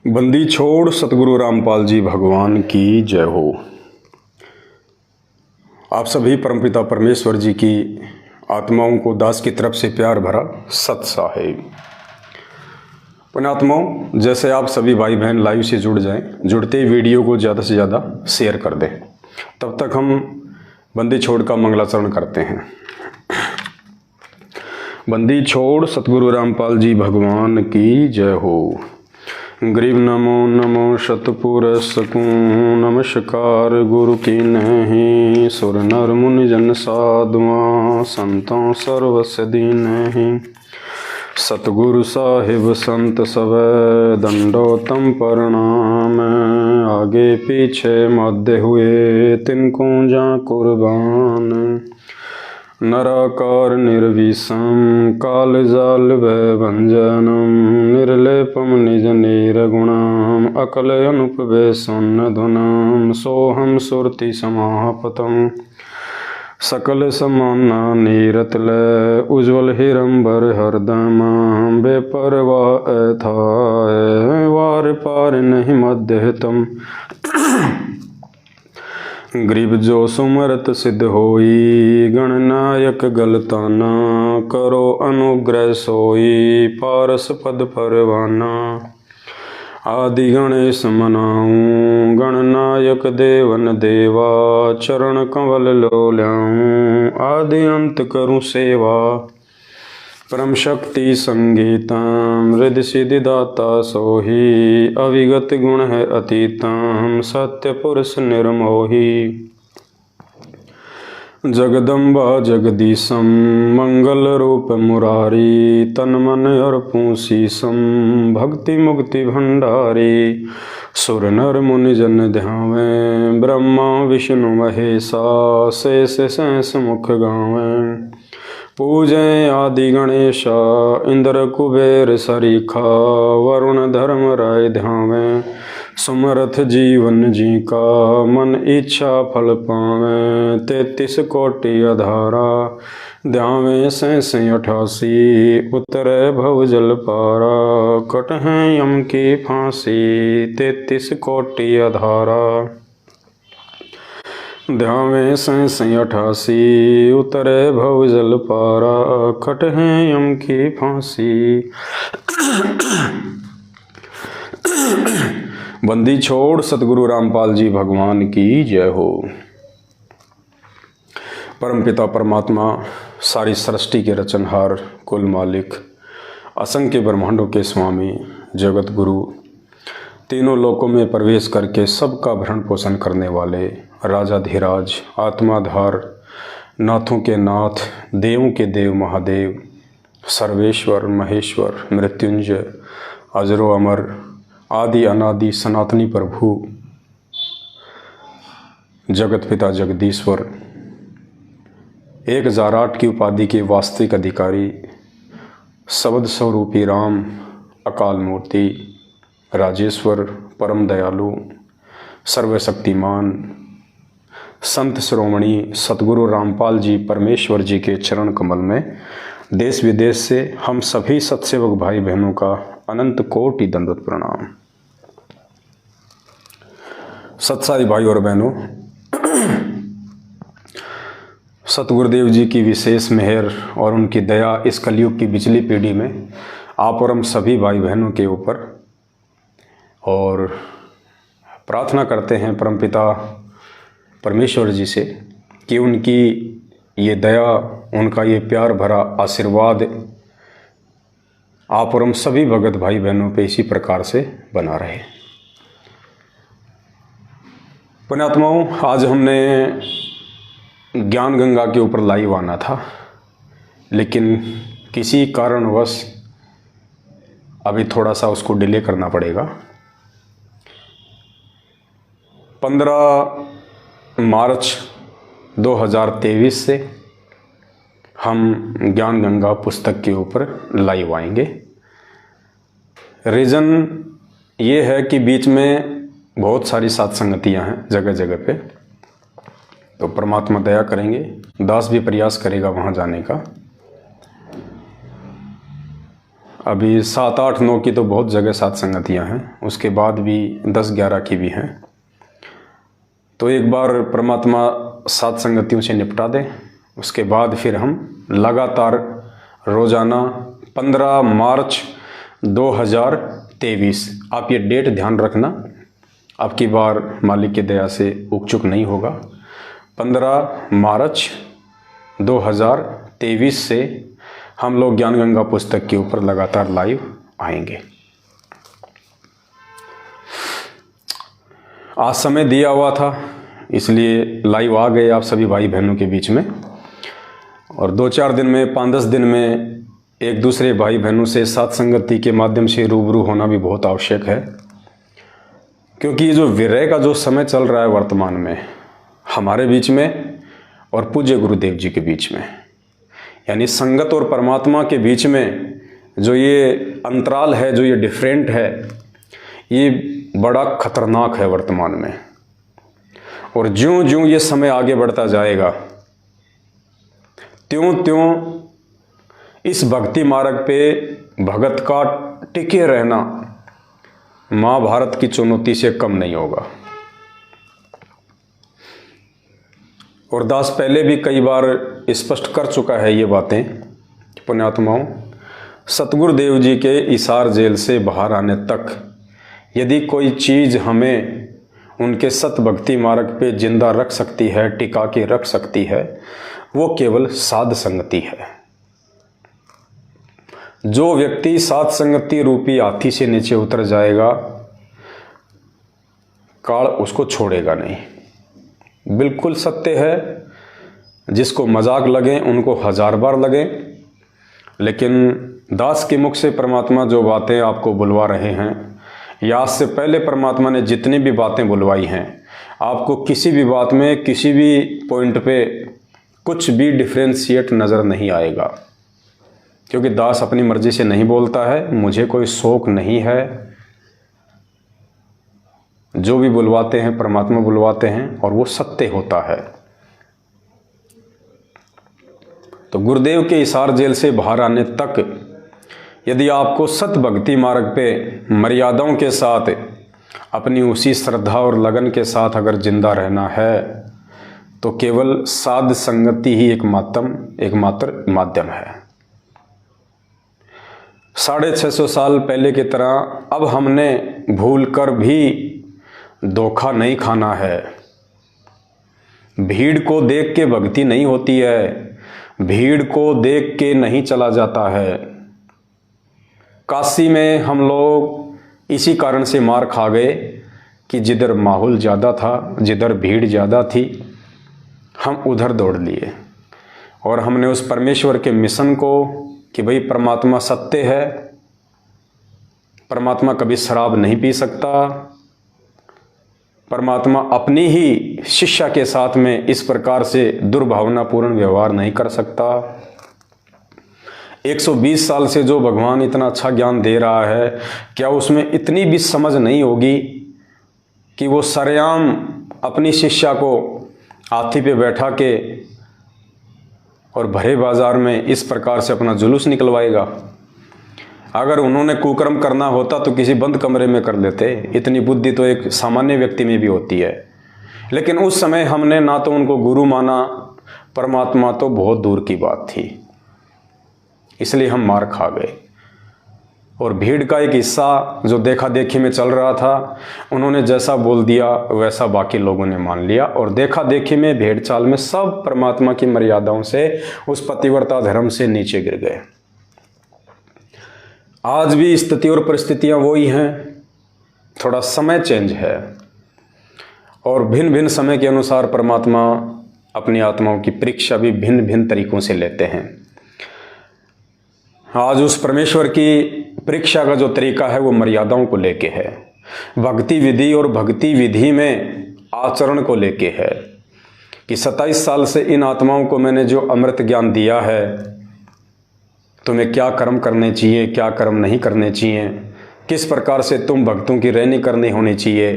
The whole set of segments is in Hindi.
बंदी छोड़ सतगुरु रामपाल जी भगवान की जय हो। आप सभी परमपिता परमेश्वर जी की आत्माओं को दास की तरफ से प्यार भरा सत साहेब। पुण्यात्माओं, जैसे आप सभी भाई बहन लाइव से जुड़ जाएं, जुड़ते ही वीडियो को ज़्यादा से ज़्यादा शेयर कर दें। तब तक हम बंदी छोड़ का मंगलाचरण करते हैं। बंदी छोड़ सतगुरु रामपाल जी भगवान की जय हो। गरीब नमो नमो शतपुरस को नमस्कार गुरु की नहीं। सुर नर मुनि जन साधुआ संतों सर्वस्य दीनहि। सतगुरु साहिब संत सवै दंडोतम प्रणाम। आगे पीछे मध्य हुए तिनको जा कुर्बान। नराकार निर्विषम काल जाल भंजनम। निर्लेपम निज निर्गुणम अकल अनुपवे सुन्नधुनम। सोहम सुरति समापतम सकल समाना नीरतल। उज्ज्वल हिरंबर हरदम बेपरवाह अथाय। वार पार नहीं मध्यतम। गरीब जो सुमरत सिद्ध होई। गणनायक गलताना करो अनुग्रह सोई। पारस पद परवाना आदि गणेश मनाऊं। गणनायक देवन देवा चरण कंवल लो ल्याऊं। आदि अंत करूं सेवा परम शक्ति संगीतम। हृदय सिद्धि दाता सोही अविगत गुण है अतीतम। सत्य पुरुष निर्मोही जगदम्बा जगदीशम। मंगल रूप मुरारी तन मन अर्पूं शीसम। भक्ति मुक्ति भंडारी सुर नर मुनि जन ध्यावें। ब्रह्मा विष्णु महेशा शेष शेष मुख गावें। पूजें आदि गणेशा इंद्र कुबेर सरीखा। वरुण धर्म राय ध्यावें। सुमरथ जीवन जी का मन इच्छा फल पावें। 33 कोटि अधारा ध्यावें 88 उतरे भव जल पारा। कटहें यम की फांसी 33 कोटि अधारा ध्यावें 88 उतरे भव जल पारा। कटहें यम की फांसी। बंदी छोड़ सतगुरु रामपाल जी भगवान की जय हो। परमपिता परमात्मा सारी सृष्टि के रचनहार कुल मालिक असंख्य ब्रह्मांडों के स्वामी जगत गुरु तीनों लोकों में प्रवेश करके सबका भरण पोषण करने वाले राजाधिराज आत्माधार नाथों के नाथ देवों के देव महादेव सर्वेश्वर महेश्वर मृत्युंजय अजरो अमर आदि अनादि सनातनी प्रभु जगत पिता जगदीश्वर 1008 की उपाधि के वास्तविक अधिकारी शब्द स्वरूपी राम अकाल मूर्ति राजेश्वर परम दयालु सर्वशक्तिमान संत श्रोमणी सतगुरु रामपाल जी परमेश्वर जी के चरण कमल में देश विदेश से हम सभी सत्सेवक भाई बहनों का अनंत कोटि दंडवत प्रणाम। सत्साई भाई और बहनों, सतगुरुदेव जी की विशेष मेहर और उनकी दया इस कलयुग की बिचली पीढ़ी में आप और हम सभी भाई बहनों के ऊपर, और प्रार्थना करते हैं परमपिता परमेश्वर जी से कि उनकी ये दया उनका ये प्यार भरा आशीर्वाद आप और हम सभी भगत भाई बहनों पे इसी प्रकार से बना रहे। पुण्यात्माओं, आज हमने ज्ञान गंगा के ऊपर लाइव आना था, लेकिन किसी कारणवश अभी थोड़ा सा उसको डिले करना पड़ेगा। 15 मार्च 2023 से हम ज्ञान गंगा पुस्तक के ऊपर लाइव आएंगे। रीज़न ये है कि बीच में बहुत सारी सत्संगतियाँ हैं जगह जगह पे, तो परमात्मा दया करेंगे, दास भी प्रयास करेगा वहाँ जाने का। अभी 7, 8, 9 की तो बहुत जगह सात संगतियाँ हैं, उसके बाद भी 10, 11 की भी हैं। तो एक बार परमात्मा सात संगतियों से निपटा दे, उसके बाद फिर हम लगातार रोज़ाना 15 मार्च 2023, आप ये डेट ध्यान रखना, आपकी बार मालिक की दया से उकचुक नहीं होगा। 15 मार्च 2023 से हम लोग ज्ञान गंगा पुस्तक के ऊपर लगातार लाइव आएंगे। आज समय दिया हुआ था इसलिए लाइव आ गए आप सभी भाई बहनों के बीच में, और 2-4 दिन में, 5-10 दिन में एक दूसरे भाई बहनों से सात संगति के माध्यम से रूबरू होना भी बहुत आवश्यक है। क्योंकि ये जो विरह का जो समय चल रहा है वर्तमान में हमारे बीच में और पूज्य गुरुदेव जी के बीच में, यानी संगत और परमात्मा के बीच में जो ये अंतराल है, जो ये डिफरेंट है, ये बड़ा खतरनाक है वर्तमान में। और ज्यों ज्यों ये समय आगे बढ़ता जाएगा त्यों त्यों इस भक्ति मार्ग पे भगत का टिके रहना महाभारत की चुनौती से कम नहीं होगा। और दास पहले भी कई बार स्पष्ट कर चुका है ये बातें। पुण्यात्माओं, सतगुरुदेव जी के इसार जेल से बाहर आने तक यदि कोई चीज़ हमें उनके सत भक्ति मार्ग पे जिंदा रख सकती है, टिका के रख सकती है, वो केवल साध संगति है। जो व्यक्ति साध संगति रूपी हाथी से नीचे उतर जाएगा, काल उसको छोड़ेगा नहीं। बिल्कुल सत्य है, जिसको मजाक लगे उनको 1000 बार लगे, लेकिन दास के मुख से परमात्मा जो बातें आपको बुलवा रहे हैं, या आज से पहले परमात्मा ने जितनी भी बातें बुलवाई हैं, आपको किसी भी बात में, किसी भी पॉइंट पे कुछ भी डिफ्रेंशिएट नज़र नहीं आएगा। क्योंकि दास अपनी मर्जी से नहीं बोलता है, मुझे कोई शौक नहीं है। जो भी बुलवाते हैं परमात्मा बुलवाते हैं और वो सत्य होता है। तो गुरुदेव के इसार जेल से बाहर आने तक यदि आपको सत भक्ति मार्ग पे मर्यादाओं के साथ अपनी उसी श्रद्धा और लगन के साथ अगर जिंदा रहना है, तो केवल साध संगति ही एकमात्र माध्यम है। 650 साल पहले की तरह अब हमने भूल कर भी धोखा नहीं खाना है। भीड़ को देख के भक्ति नहीं होती है, भीड़ को देख के नहीं चला जाता है। काशी में हम लोग इसी कारण से मार खा गए कि जिधर माहौल ज़्यादा था, जिधर भीड़ ज़्यादा थी, हम उधर दौड़ लिए। और हमने उस परमेश्वर के मिशन को कि भाई परमात्मा सत्य है, परमात्मा कभी शराब नहीं पी सकता, परमात्मा अपनी ही शिष्या के साथ में इस प्रकार से दुर्भावनापूर्ण व्यवहार नहीं कर सकता। 120 साल से जो भगवान इतना अच्छा ज्ञान दे रहा है, क्या उसमें इतनी भी समझ नहीं होगी कि वो सरेआम अपनी शिष्या को हाथी पे बैठा के और भरे बाजार में इस प्रकार से अपना जुलूस निकलवाएगा? अगर उन्होंने कुकर्म करना होता तो किसी बंद कमरे में कर लेते। इतनी बुद्धि तो एक सामान्य व्यक्ति में भी होती है। लेकिन उस समय हमने ना तो उनको गुरु माना, परमात्मा तो बहुत दूर की बात थी, इसलिए हम मार खा गए। और भीड़ का एक हिस्सा जो देखा देखी में चल रहा था, उन्होंने जैसा बोल दिया वैसा बाकी लोगों ने मान लिया, और देखा देखी में, भेड़ चाल में सब परमात्मा की मर्यादाओं से, उस पतिव्रता धर्म से नीचे गिर गए। आज भी स्थिति और परिस्थितियां वही हैं, थोड़ा समय चेंज है, और भिन्न भिन्न समय के अनुसार परमात्मा अपनी आत्माओं की परीक्षा भी भिन्न भिन्न तरीकों से लेते हैं। आज उस परमेश्वर की परीक्षा का जो तरीका है वो मर्यादाओं को लेके है, भक्ति विधि और भक्ति विधि में आचरण को लेके है, कि 27 साल से इन आत्माओं को मैंने जो अमृत ज्ञान दिया है, तुम्हें क्या कर्म करने चाहिए, क्या कर्म नहीं करने चाहिए, किस प्रकार से तुम भक्तों की रहनी करनी होनी चाहिए,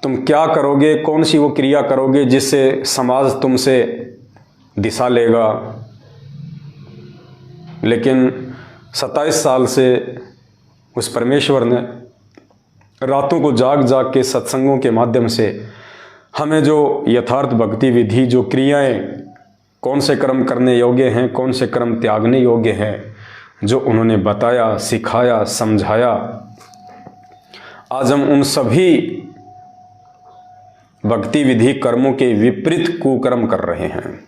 तुम क्या करोगे, कौन सी वो क्रिया करोगे जिससे समाज तुमसे दिशा लेगा। लेकिन 27 साल से उस परमेश्वर ने रातों को जाग जाग के सत्संगों के माध्यम से हमें जो यथार्थ भक्ति विधि, जो क्रियाएं, कौन से कर्म करने योग्य हैं, कौन से कर्म त्यागने योग्य हैं, जो उन्होंने बताया, सिखाया, समझाया, आज हम उन सभी भक्ति विधि कर्मों के विपरीत कुकर्म कर रहे हैं।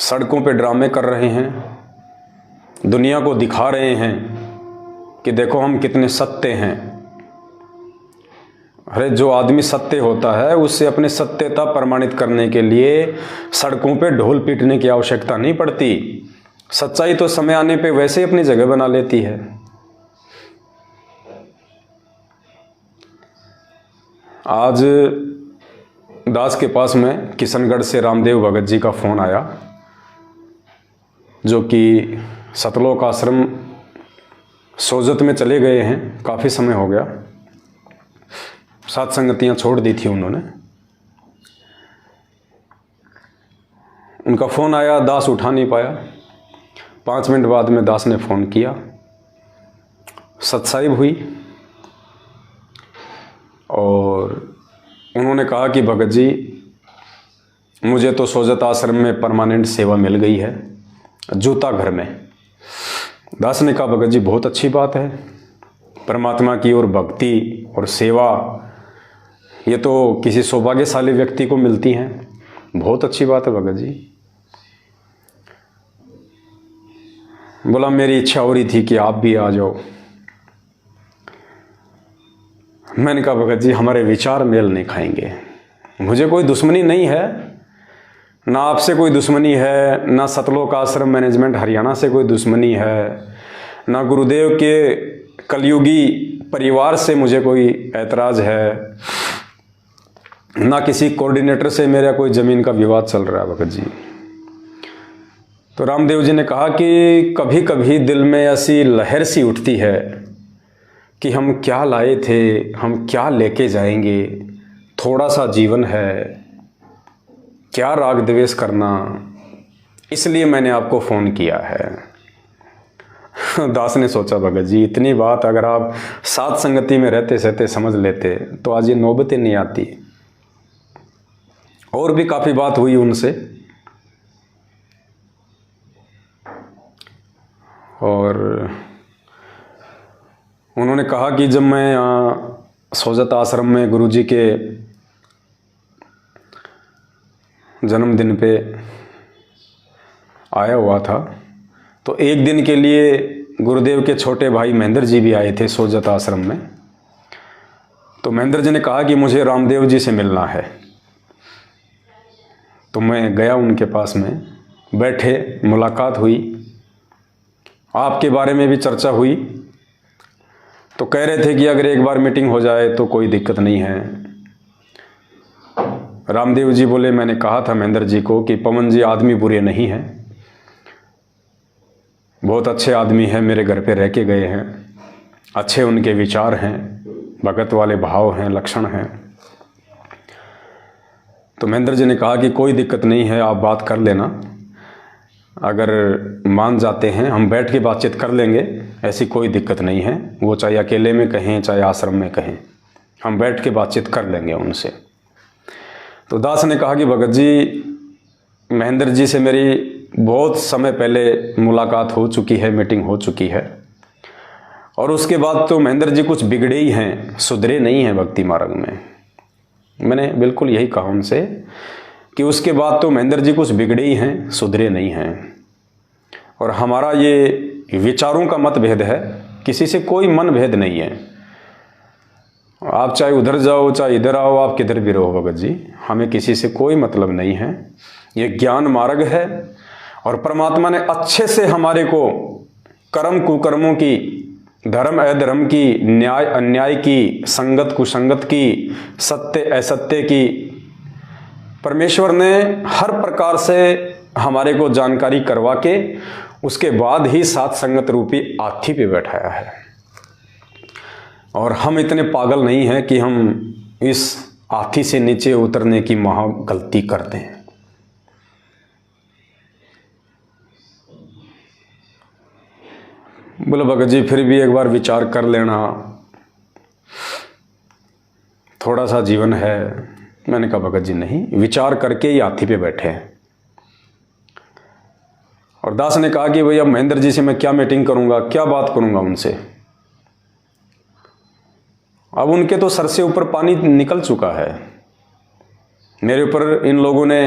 सड़कों पे ड्रामे कर रहे हैं, दुनिया को दिखा रहे हैं कि देखो हम कितने सत्य हैं। अरे जो आदमी सत्य होता है उससे अपनी सत्यता प्रमाणित करने के लिए सड़कों पे ढोल पीटने की आवश्यकता नहीं पड़ती। सच्चाई तो समय आने पे वैसे ही अपनी जगह बना लेती है। आज दास के पास में किशनगढ़ से रामदेव भगत जी का फ़ोन आया, जो कि सतलोक आश्रम सोजत में चले गए हैं, काफ़ी समय हो गया, सात संगतियाँ छोड़ दी थी उन्होंने। उनका फ़ोन आया, दास उठा नहीं पाया। 5 मिनट बाद में दास ने फ़ोन किया, सत्साहिब हुई और उन्होंने कहा कि भगत जी मुझे तो सोजत आश्रम में परमानेंट सेवा मिल गई है, जूता घर में। दास ने कहा भगत जी बहुत अच्छी बात है, परमात्मा की ओर भक्ति और सेवा ये तो किसी सौभाग्यशाली व्यक्ति को मिलती हैं, बहुत अच्छी बात है भगत जी। बोला मेरी इच्छा हो रही थी कि आप भी आ जाओ। मैंने कहा भगत जी हमारे विचार मेल नहीं खाएंगे। मुझे कोई दुश्मनी नहीं है, ना आपसे कोई दुश्मनी है, ना सतलोक आश्रम मैनेजमेंट हरियाणा से कोई दुश्मनी है, ना गुरुदेव के कलयुगी परिवार से मुझे कोई ऐतराज़ है, ना किसी कोऑर्डिनेटर से मेरा कोई ज़मीन का विवाद चल रहा है भगत जी। तो रामदेव जी ने कहा कि कभी कभी दिल में ऐसी लहर सी उठती है कि हम क्या लाए थे, हम क्या लेके जाएंगे, थोड़ा सा जीवन है, क्या राग द्वेष करना, इसलिए मैंने आपको फ़ोन किया है। दास ने सोचा भगत जी इतनी बात अगर आप साथ संगति में रहते सहते समझ लेते तो आज ये नौबत ही नहीं आती। और भी काफ़ी बात हुई उनसे, और उन्होंने कहा कि जब मैं यहाँ सोजत आश्रम में गुरुजी के जन्मदिन पे आया हुआ था तो एक दिन के लिए गुरुदेव के छोटे भाई महेंद्र जी भी आए थे सोजत आश्रम में। तो महेंद्र जी ने कहा कि मुझे रामदेव जी से मिलना है। तो मैं गया उनके पास में, बैठे, मुलाकात हुई, आपके बारे में भी चर्चा हुई। तो कह रहे थे कि अगर एक बार मीटिंग हो जाए तो कोई दिक्कत नहीं है। रामदेव जी बोले मैंने कहा था महेंद्र जी को कि पवन जी आदमी बुरे नहीं हैं, बहुत अच्छे आदमी हैं, मेरे घर पे रह के गए हैं, अच्छे उनके विचार हैं, भगत वाले भाव हैं, लक्षण हैं। तो महेंद्र जी ने कहा कि कोई दिक्कत नहीं है, आप बात कर लेना, अगर मान जाते हैं हम बैठ के बातचीत कर लेंगे, ऐसी कोई दिक्कत नहीं है। वो चाहे अकेले में कहें चाहे आश्रम में कहें, हम बैठ के बातचीत कर लेंगे उनसे। तो दास ने कहा कि भगत जी महेंद्र जी से मेरी बहुत समय पहले मुलाकात हो चुकी है, मीटिंग हो चुकी है, और उसके बाद तो महेंद्र जी कुछ बिगड़े ही हैं, सुधरे नहीं हैं भक्ति मार्ग में। मैंने बिल्कुल यही कहा उनसे कि उसके बाद तो महेंद्र जी कुछ बिगड़े ही हैं, सुधरे नहीं हैं। और हमारा ये विचारों का मतभेद है, किसी से कोई मन भेद नहीं है। आप चाहे उधर जाओ चाहे इधर आओ, आप किधर भी रहो भगत जी, हमें किसी से कोई मतलब नहीं है। ये ज्ञान मार्ग है और परमात्मा ने अच्छे से हमारे को कर्म कुकर्मों की, धर्म अधर्म की, न्याय अन्याय की, संगत कुसंगत की, सत्य असत्य की, परमेश्वर ने हर प्रकार से हमारे को जानकारी करवा के उसके बाद ही सात संगत रूपी हाथी पे बैठाया है। और हम इतने पागल नहीं हैं कि हम इस हाथी से नीचे उतरने की महा गलती कर दें। बोले भगत जी फिर भी एक बार विचार कर लेना, थोड़ा सा जीवन है। मैंने कहा भगत जी नहीं, विचार करके ही हाथी पे बैठे हैं। और दास ने कहा कि भैया महेंद्र जी से मैं क्या मीटिंग करूंगा, क्या बात करूंगा उनसे। अब उनके तो सर से ऊपर पानी निकल चुका है। मेरे ऊपर इन लोगों ने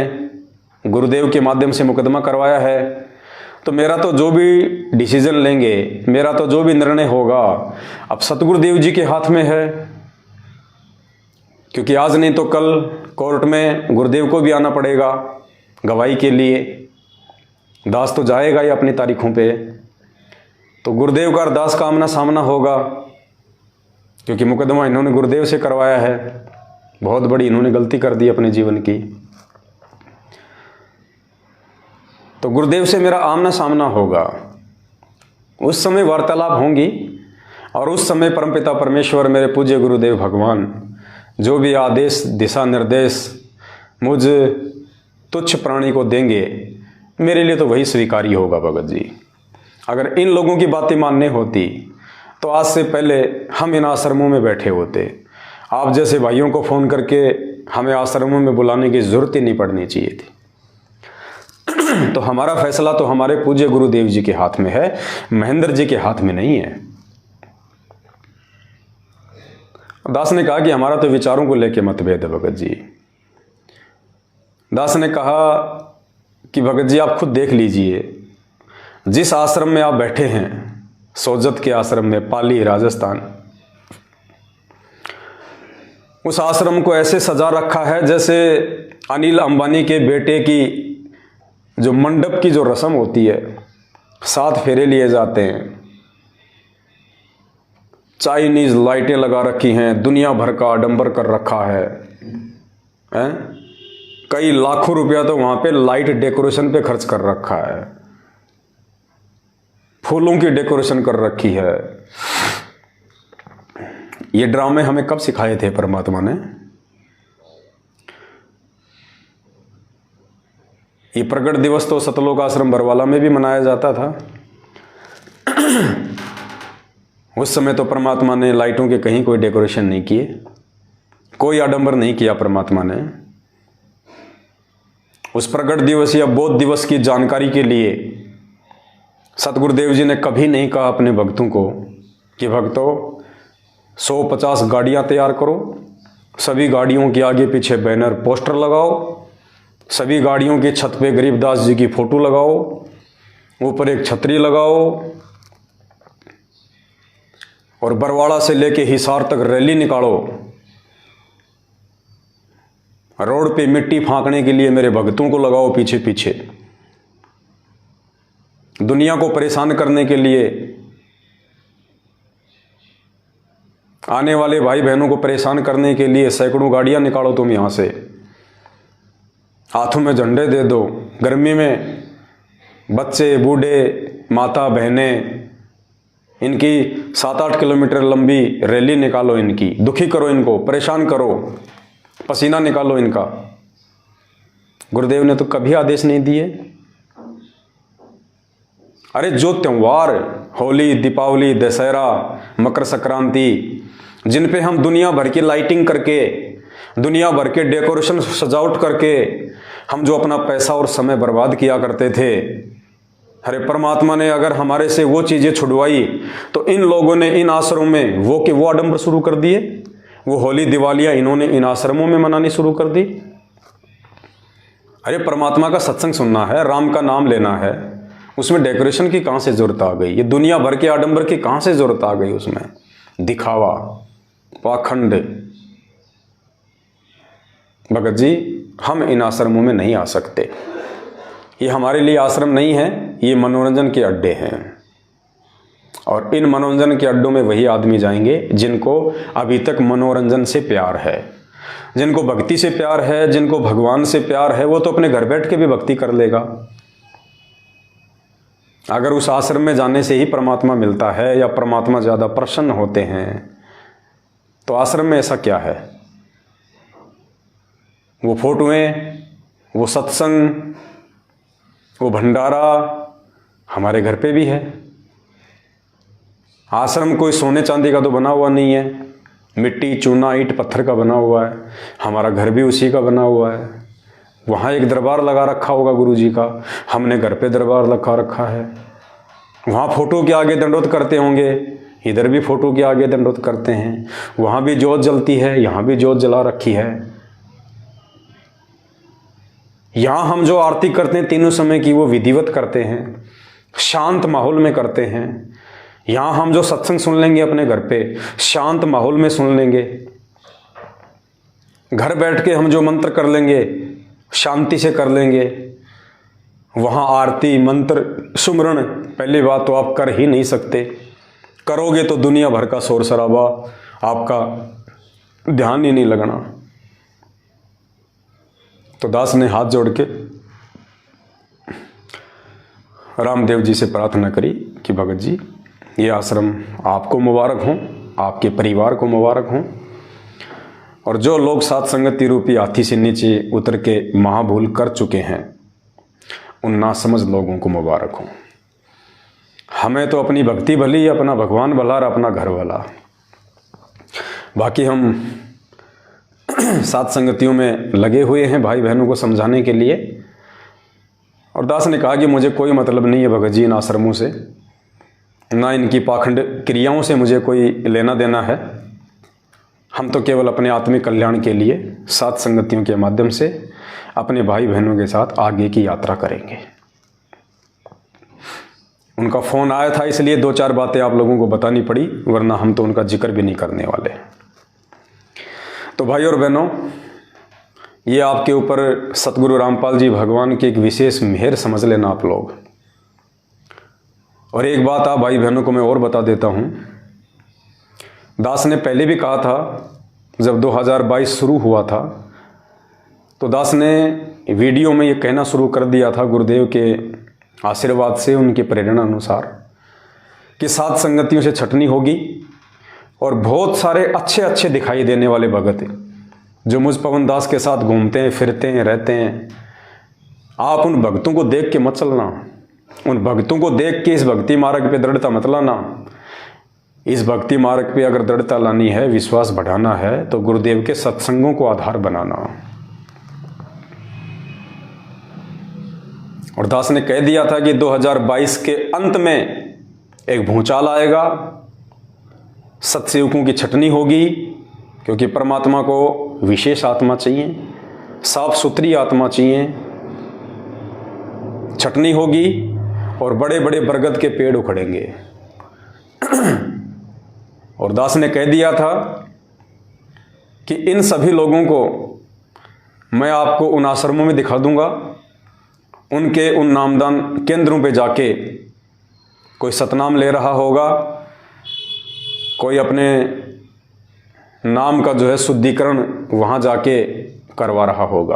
गुरुदेव के माध्यम से मुकदमा करवाया है, तो मेरा तो जो भी डिसीजन लेंगे, मेरा तो जो भी निर्णय होगा, अब सतगुरुदेव जी के हाथ में है। क्योंकि आज नहीं तो कल कोर्ट में गुरुदेव को भी आना पड़ेगा गवाही के लिए। दास तो जाएगा ही अपनी तारीखों पे, तो गुरुदेव का और दास का आमना सामना होगा। क्योंकि मुकदमा इन्होंने गुरुदेव से करवाया है, बहुत बड़ी इन्होंने गलती कर दी अपने जीवन की। तो गुरुदेव से मेरा आमना सामना होगा, उस समय वार्तालाप होंगी। और उस समय परमपिता परमेश्वर, मेरे पूज्य गुरुदेव भगवान जो भी आदेश दिशा निर्देश मुझ तुच्छ प्राणी को देंगे, मेरे लिए तो वही स्वीकारी होगा भगत जी। अगर इन लोगों की बातें मानने होती तो आज से पहले हम इन आश्रमों में बैठे होते। आप जैसे भाइयों को फ़ोन करके हमें आश्रमों में बुलाने की ज़रूरत ही नहीं पड़नी चाहिए थी। तो हमारा फैसला तो हमारे पूज्य गुरुदेव जी के हाथ में है, महेंद्र जी के हाथ में नहीं है। दास ने कहा कि हमारा तो विचारों को लेकर मतभेद है भगत जी। दास ने कहा कि भगत जी आप खुद देख लीजिए, जिस आश्रम में आप बैठे हैं, सोजत के आश्रम में, पाली राजस्थान, उस आश्रम को ऐसे सजा रखा है जैसे अनिल अंबानी के बेटे की जो मंडप की जो रस्म होती है, 7 फेरे लिए जाते हैं, चाइनीज लाइटें लगा रखी हैं, दुनिया भर का आडंबर कर रखा है, कई लाखों रुपया तो वहां पे लाइट डेकोरेशन पे खर्च कर रखा है, फूलों की डेकोरेशन कर रखी है। ये ड्रामे हमें कब सिखाए थे परमात्मा ने? ये प्रकट दिवस तो सतलोक आश्रम बरवाला में भी मनाया जाता था। उस समय तो परमात्मा ने लाइटों के कहीं कोई डेकोरेशन नहीं किए, कोई आडंबर नहीं किया परमात्मा ने। उस प्रकट दिवस या बोध दिवस की जानकारी के लिए सतगुरुदेव जी ने कभी नहीं कहा अपने भक्तों को कि भक्तों 150 गाड़ियां तैयार करो, सभी गाड़ियों के आगे पीछे बैनर पोस्टर लगाओ, सभी गाड़ियों की छत पे गरीबदास जी की फोटो लगाओ, ऊपर एक छतरी लगाओ और बरवाड़ा से लेके हिसार तक रैली निकालो। रोड पे मिट्टी फांकने के लिए मेरे भक्तों को लगाओ पीछे पीछे। दुनिया को परेशान करने के लिए, आने वाले भाई बहनों को परेशान करने के लिए सैकड़ों गाड़ियां निकालो तुम यहां से, हाथों में झंडे दे दो। गर्मी में बच्चे बूढ़े माता बहनें, इनकी 7-8 किलोमीटर लंबी रैली निकालो, इनकी दुखी करो, इनको परेशान करो, पसीना निकालो इनका। गुरुदेव ने तो कभी आदेश नहीं दिए। अरे जो त्यौहार, होली, दीपावली, दशहरा, मकर संक्रांति, जिन पे हम दुनिया भर की लाइटिंग करके, दुनिया भर के डेकोरेशन सजावट करके हम जो अपना पैसा और समय बर्बाद किया करते थे, अरे परमात्मा ने अगर हमारे से वो चीजें छुड़वाई तो इन लोगों ने इन आश्रमों में वो आडंबर शुरू कर दिए। वो होली दिवालियां इन्होंने इन आश्रमों में मनानी शुरू कर दी। अरे परमात्मा का सत्संग सुनना है, राम का नाम लेना है, उसमें डेकोरेशन की कहां से जरूरत आ गई? ये दुनिया भर के आडंबर की कहां से जरूरत आ गई? उसमें दिखावा, पाखंड। भगत जी हम इन आश्रमों में नहीं आ सकते, ये हमारे लिए आश्रम नहीं है, ये मनोरंजन के अड्डे हैं। और इन मनोरंजन के अड्डों में वही आदमी जाएंगे जिनको अभी तक मनोरंजन से प्यार है, जिनको भक्ति से प्यार है, जिनको भगवान से प्यार है। वो तो अपने घर बैठ के भी भक्ति कर लेगा। अगर उस आश्रम में जाने से ही परमात्मा मिलता है या परमात्मा ज़्यादा प्रसन्न होते हैं, तो आश्रम में ऐसा क्या है? वो फोटोएं, वो सत्संग, वो भंडारा हमारे घर पे भी है। आश्रम कोई सोने चांदी का तो बना हुआ नहीं है, मिट्टी चूना ईंट पत्थर का बना हुआ है। हमारा घर भी उसी का बना हुआ है। वहाँ एक दरबार लगा रखा होगा गुरु जी का, हमने घर पे दरबार लगा रखा है। वहाँ फोटो के आगे दंडोत करते होंगे, इधर भी फोटो के आगे दंडोत करते हैं। वहाँ भी जोत जलती है, यहाँ भी जोत जला रखी है। यहाँ हम जो आरती करते हैं तीनों समय की, वो विधिवत करते हैं, शांत माहौल में करते हैं। यहाँ हम जो सत्संग सुन लेंगे अपने घर पे, शांत माहौल में सुन लेंगे। घर बैठ के हम जो मंत्र कर लेंगे, शांति से कर लेंगे। वहाँ आरती मंत्र सुमरण पहली बात तो आप कर ही नहीं सकते। करोगे तो दुनिया भर का शोर शराबा, आपका ध्यान ही नहीं लगना। तो दास ने हाथ जोड़ के रामदेव जी से प्रार्थना करी कि भगत जी, ये आश्रम आपको मुबारक हो, आपके परिवार को मुबारक हो, और जो लोग सात संगति रूपी हाथी से नीचे उतर के महाभूल कर चुके हैं, उन नासमझ लोगों को मुबारक हो। हमें तो अपनी भक्ति भली, अपना भगवान भला और अपना घर भला। बाकी हम सात संगतियों में लगे हुए हैं भाई बहनों को समझाने के लिए। और दास ने कहा कि मुझे कोई मतलब नहीं है भगत जी इन आश्रमों से, ना इनकी पाखंड क्रियाओं से मुझे कोई लेना देना है। हम तो केवल अपने आत्मिक कल्याण के लिए सात संगतियों के माध्यम से अपने भाई बहनों के साथ आगे की यात्रा करेंगे। उनका फ़ोन आया था, इसलिए दो चार बातें आप लोगों को बतानी पड़ी, वरना हम तो उनका जिक्र भी नहीं करने वाले। तो भाई और बहनों, ये आपके ऊपर सतगुरु रामपाल जी भगवान की एक विशेष मेहर समझ लेना आप लोग। और एक बात आप भाई बहनों को मैं और बता देता हूँ, दास ने पहले भी कहा था, जब 2022 शुरू हुआ था तो दास ने वीडियो में ये कहना शुरू कर दिया था गुरुदेव के आशीर्वाद से, उनकी प्रेरणा अनुसार, कि सात संगतियों से छटनी होगी और बहुत सारे अच्छे अच्छे दिखाई देने वाले भगत जो मुझ पवन दास के साथ घूमते हैं, फिरते हैं, रहते हैं, आप उन भक्तों को देख के मत चलना। उन भक्तों को देख के इस भक्ति मार्ग पे दृढ़ता मत लाना। इस भक्ति मार्ग पे अगर दृढ़ता लानी है, विश्वास बढ़ाना है, तो गुरुदेव के सत्संगों को आधार बनाना। और दास ने कह दिया था कि 2022 के अंत में एक भूचाल आएगा, सत्सेवकों की छटनी होगी, क्योंकि परमात्मा को विशेष आत्मा चाहिए, साफ सुथरी आत्मा चाहिए। छटनी होगी और बड़े बड़े बरगद के पेड़ उखड़ेंगे। और दास ने कह दिया था कि इन सभी लोगों को मैं आपको उन आश्रमों में दिखा दूंगा, उनके उन नामदान केंद्रों पे जाके कोई सतनाम ले रहा होगा, कोई अपने नाम का जो है शुद्धिकरण वहाँ जाके करवा रहा होगा।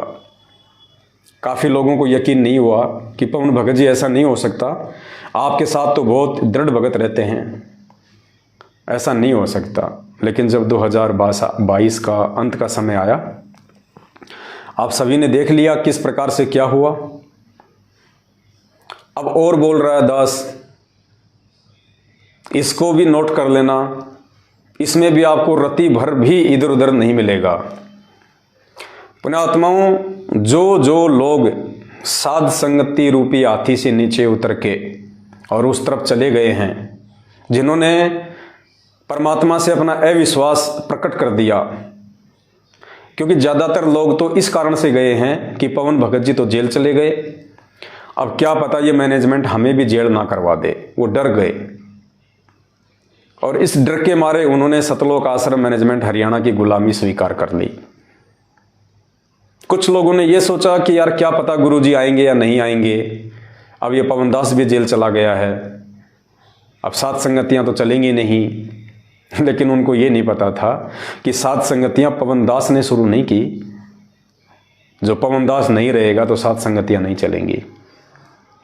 काफ़ी लोगों को यकीन नहीं हुआ कि पवन भगत जी ऐसा नहीं हो सकता, आपके साथ तो बहुत दृढ़ भगत रहते हैं, ऐसा नहीं हो सकता। लेकिन जब 2022 का अंत का समय आया, आप सभी ने देख लिया किस प्रकार से क्या हुआ। अब और बोल रहा है दास, इसको भी नोट कर लेना, इसमें भी आपको रति भर भी इधर उधर नहीं मिलेगा। पुण्यात्माओं, जो लोग साध संगति रूपी हाथी से नीचे उतर के और उस तरफ चले गए हैं, जिन्होंने परमात्मा से अपना अविश्वास प्रकट कर दिया, क्योंकि ज़्यादातर लोग तो इस कारण से गए हैं कि पवन भगत जी तो जेल चले गए, अब क्या पता ये मैनेजमेंट हमें भी जेल ना करवा दे, वो डर गए। और इस डर के मारे उन्होंने सतलोक आश्रम मैनेजमेंट हरियाणा की गुलामी स्वीकार कर ली। कुछ लोगों ने यह सोचा कि यार क्या पता गुरुजी आएंगे या नहीं आएंगे, अब ये पवन दास भी जेल चला गया है, अब सात संगतियां तो चलेंगी नहीं। लेकिन उनको ये नहीं पता था कि सात संगतियां पवन दास ने शुरू नहीं की। जो पवन दास नहीं रहेगा तो सात संगतियां नहीं चलेंगी।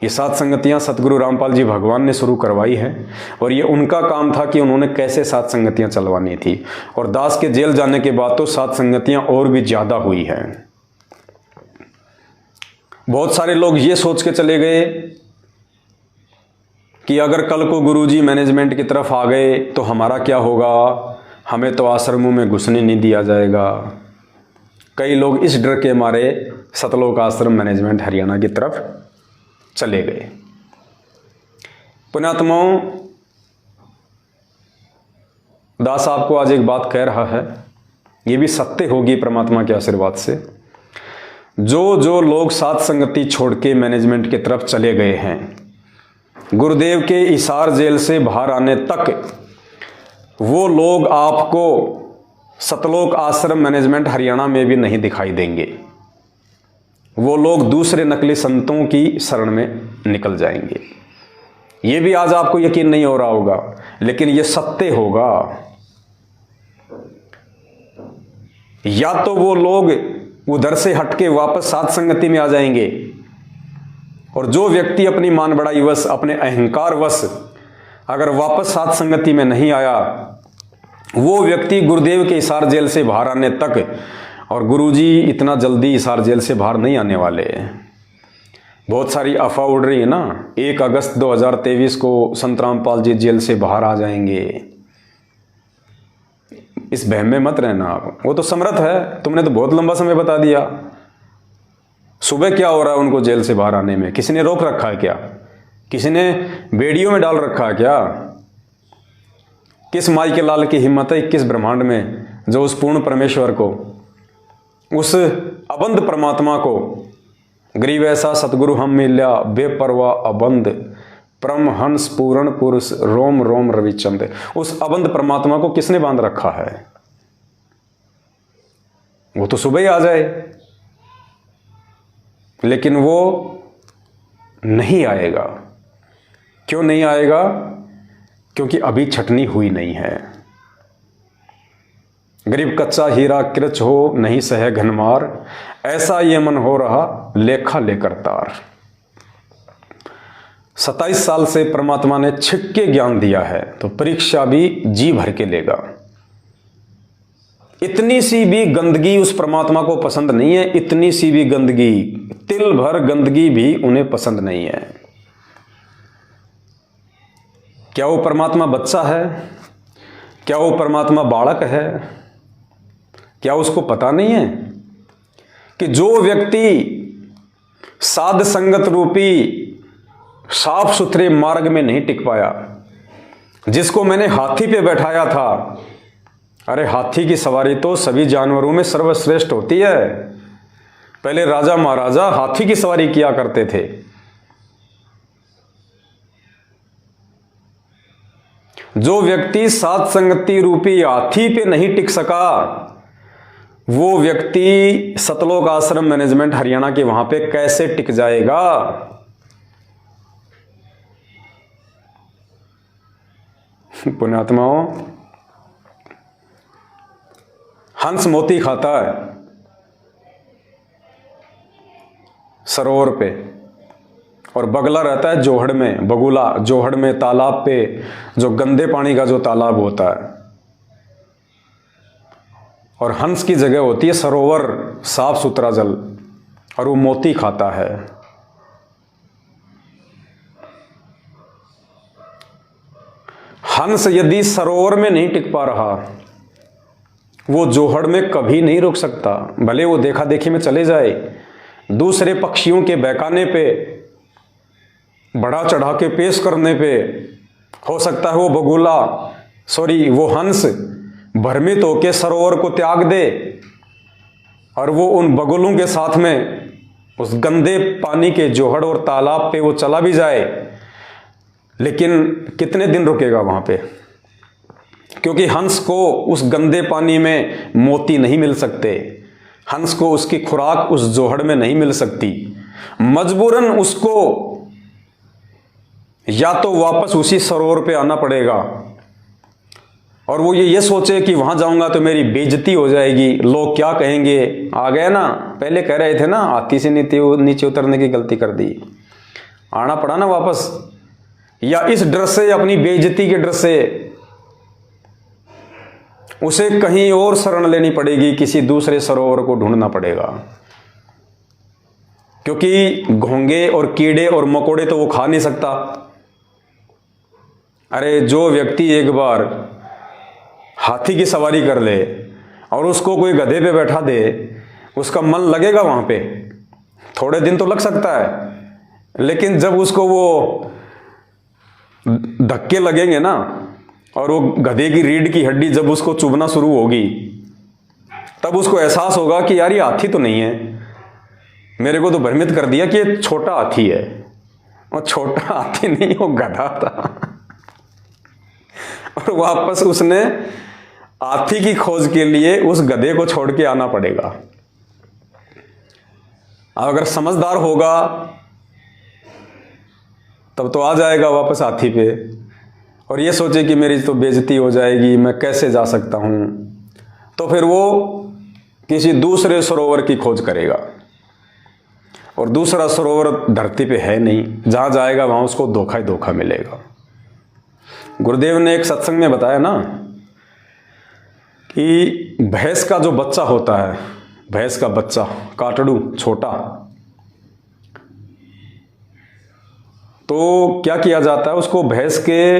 ये सात संगतियां सतगुरु रामपाल जी भगवान ने शुरू करवाई हैं, और ये उनका काम था कि उन्होंने कैसे सात संगतियां चलवानी थी। और दास के जेल जाने के बाद तो सात संगतियां और भी ज़्यादा हुई हैं। बहुत सारे लोग ये सोच के चले गए कि अगर कल को गुरुजी मैनेजमेंट की तरफ आ गए तो हमारा क्या होगा, हमें तो आश्रमों में घुसने नहीं दिया जाएगा। कई लोग इस डर के मारे सतलोक आश्रम मैनेजमेंट हरियाणा की तरफ चले गए। पुण्यात्माओं, दास आपको आज एक बात कह रहा है, ये भी सत्य होगी परमात्मा के आशीर्वाद से। जो लोग साथ संगति छोड़ के मैनेजमेंट की तरफ चले गए हैं, गुरुदेव के हिसार जेल से बाहर आने तक वो लोग आपको सतलोक आश्रम मैनेजमेंट हरियाणा में भी नहीं दिखाई देंगे। वो लोग दूसरे नकली संतों की शरण में निकल जाएंगे। ये भी आज आपको यकीन नहीं हो रहा होगा, लेकिन ये सत्य होगा। या तो वो लोग उधर से हटके वापस साथ संगति में आ जाएंगे, और जो व्यक्ति अपनी मान बढ़ाई वश, अपने अहंकार वश अगर वापस साथ संगति में नहीं आया, वो व्यक्ति गुरुदेव के हिसार जेल से बाहर आने तक, और गुरुजी इतना जल्दी हिसार जेल से बाहर नहीं आने वाले। बहुत सारी अफवाह उड़ रही है ना, 1 अगस्त 2023 को संत रामपाल जी जेल से बाहर आ जाएंगे। इस बहम में मत रहना आप, वो तो समर्थ है, तुमने तो बहुत लंबा समय बता दिया। सुबह क्या हो रहा है उनको जेल से बाहर आने में? किसी ने रोक रखा है क्या? किसी ने बेड़ियों में डाल रखा है क्या? किस माई के लाल की हिम्मत है 21 ब्रह्मांड में, जो उस पूर्ण परमेश्वर को, उस अबंध परमात्मा को, गरीब ऐसा सतगुरु हम मिल्या बेपरवाह अबंध परमहंस पूर्ण पुरुष रोम रोम रविचंद, उस अबंध परमात्मा को किसने बांध रखा है? वो तो सुबह ही आ जाए, लेकिन वो नहीं आएगा। क्यों नहीं आएगा? क्योंकि अभी छटनी हुई नहीं है। गरीब कच्चा हीरा कृच हो नहीं सहे घनमार, ऐसा ये मन हो रहा लेखा लेकर तार। 27 साल से परमात्मा ने छिक के ज्ञान दिया है, तो परीक्षा भी जी भर के लेगा। इतनी सी भी गंदगी उस परमात्मा को पसंद नहीं है, इतनी सी भी गंदगी, तिल भर गंदगी भी उन्हें पसंद नहीं है। क्या वो परमात्मा बच्चा है? क्या वो परमात्मा बालक है? क्या उसको पता नहीं है कि जो व्यक्ति साध संगत रूपी साफ सुथरे मार्ग में नहीं टिक पाया, जिसको मैंने हाथी पे बैठाया था, अरे हाथी की सवारी तो सभी जानवरों में सर्वश्रेष्ठ होती है। पहले राजा महाराजा हाथी की सवारी किया करते थे। जो व्यक्ति साध संगति रूपी हाथी पे नहीं टिक सका, वो व्यक्ति सतलोक आश्रम मैनेजमेंट हरियाणा के वहां पे कैसे टिक जाएगा? पुण्यात्माओं, हंस मोती खाता है सरोवर पे, और बगला रहता है जोहड़ में, बगुला जोहड़ में, तालाब पे, जो गंदे पानी का जो तालाब होता है। और हंस की जगह होती है सरोवर, साफ सुथरा जल, और वो मोती खाता है। हंस यदि सरोवर में नहीं टिक पा रहा, वो जोहड़ में कभी नहीं रुक सकता। भले वो देखा देखी में चले जाए, दूसरे पक्षियों के बहकाने पे, बढ़ा चढ़ा के पेश करने पे, हो सकता है वो बगुला, वो हंस भ्रमित होके सरोवर को त्याग दे, और वो उन बगुलों के साथ में उस गंदे पानी के जोहड़ और तालाब पे वो चला भी जाए, लेकिन कितने दिन रुकेगा वहां पे? क्योंकि हंस को उस गंदे पानी में मोती नहीं मिल सकते, हंस को उसकी खुराक उस जोहड़ में नहीं मिल सकती। मजबूरन उसको या तो वापस उसी सरोवर पे आना पड़ेगा, और वो ये सोचे कि वहां जाऊंगा तो मेरी बेइज्जती हो जाएगी, लोग क्या कहेंगे। आ गए ना, पहले कह रहे थे ना हाथी से नीचे उतरने की गलती कर दी, आना पड़ा ना वापस। या इस डर से, अपनी बेइज्जती के डर से उसे कहीं और शरण लेनी पड़ेगी, किसी दूसरे सरोवर को ढूंढना पड़ेगा। क्योंकि घोंगे और कीड़े और मकोड़े तो वो खा नहीं सकता, अरे जो व्यक्ति एक बार हाथी की सवारी कर ले और उसको कोई गधे पे बैठा दे, उसका मन लगेगा वहाँ पे? थोड़े दिन तो लग सकता है, लेकिन जब उसको वो धक्के लगेंगे ना और वो गधे की रीढ़ की हड्डी जब उसको चुभना शुरू होगी, तब उसको एहसास होगा कि यार ये हाथी तो नहीं है, मेरे को तो भ्रमित कर दिया कि ये छोटा हाथी है। और छोटा हाथी नहीं, वो गधा था। और वापस उसने हाथी की खोज के लिए उस गधे को छोड़ के आना पड़ेगा। अगर समझदार होगा तब तो आ जाएगा वापस हाथी पे, और ये सोचे कि मेरी तो बेइज्जती हो जाएगी, मैं कैसे जा सकता हूं, तो फिर वो किसी दूसरे सरोवर की खोज करेगा। और दूसरा सरोवर धरती पे है नहीं, जहां जाएगा वहां उसको धोखा ही धोखा मिलेगा। गुरुदेव ने एक सत्संग में बताया ना कि भैंस का जो बच्चा होता है, भैंस का बच्चा काटड़ू छोटा, तो क्या किया जाता है, उसको भैंस के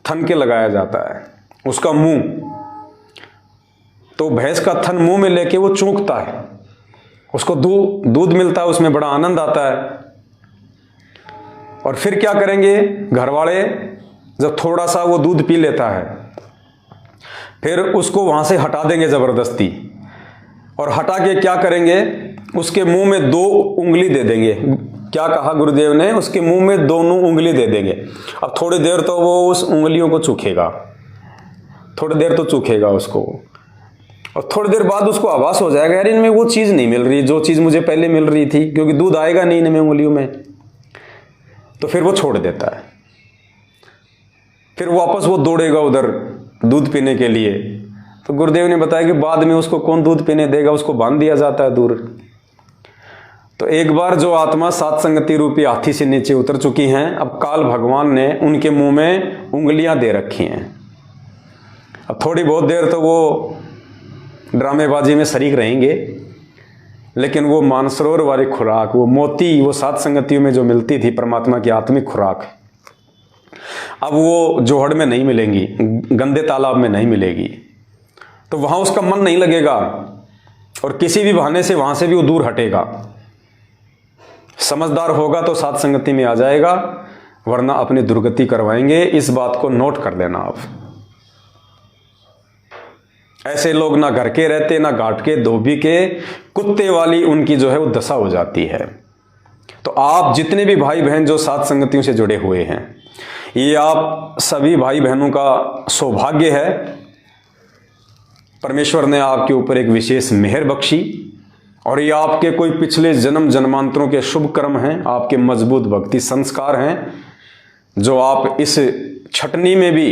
थन के लगाया जाता है, उसका मुंह, तो भैंस का थन मुंह में लेके वो चूंकता है, उसको दूध मिलता है, उसमें बड़ा आनंद आता है। और फिर क्या करेंगे घर वाले, जब थोड़ा सा वो दूध पी लेता है, फिर उसको वहां से हटा देंगे जबरदस्ती, और हटा के क्या करेंगे, उसके मुंह में 2 उंगली दे देंगे। क्या कहा गुरुदेव ने, उसके मुंह में दोनों उंगली दे देंगे। अब थोड़ी देर तो वो उस उंगलियों को चूखेगा, थोड़ी देर तो चूखेगा उसको, और थोड़ी देर बाद उसको आभास हो जाएगा यार इनमें वो चीज़ नहीं मिल रही जो चीज़ मुझे पहले मिल रही थी, क्योंकि दूध आएगा नहीं इनमें उंगलियों में, तो फिर वो छोड़ देता है। फिर वापस वो दौड़ेगा उधर दूध पीने के लिए। तो गुरुदेव ने बताया कि बाद में उसको कौन दूध पीने देगा, उसको बांध दिया जाता है दूर। तो एक बार जो आत्मा सात संगति रूपी हाथी से नीचे उतर चुकी हैं, अब काल भगवान ने उनके मुंह में उंगलियां दे रखी हैं। अब थोड़ी बहुत देर तो वो ड्रामेबाजी में शरीक रहेंगे, लेकिन वो मानसरोवर वाली खुराक, वो मोती, वो सात संगतियों में जो मिलती थी परमात्मा की आत्मिक खुराक, अब वो जोहड़ में नहीं मिलेंगी, गंदे तालाब में नहीं मिलेगी। तो वहां उसका मन नहीं लगेगा, और किसी भी बहाने से वहां से भी वो दूर हटेगा। समझदार होगा तो सात संगति में आ जाएगा, वरना अपनी दुर्गति करवाएंगे। इस बात को नोट कर लेना आप। ऐसे लोग ना घर के रहते, ना घाट के, धोबी के, कुत्ते वाली उनकी जो है वो दशा हो जाती है। तो आप जितने भी भाई बहन जो सात संगतियों से जुड़े हुए हैं, ये आप सभी भाई बहनों का सौभाग्य है। परमेश्वर ने आपके ऊपर एक विशेष मेहर बख्शी, और ये आपके कोई पिछले जन्म जन्मांतरों के शुभ कर्म हैं, आपके मजबूत भक्ति संस्कार हैं, जो आप इस छटनी में भी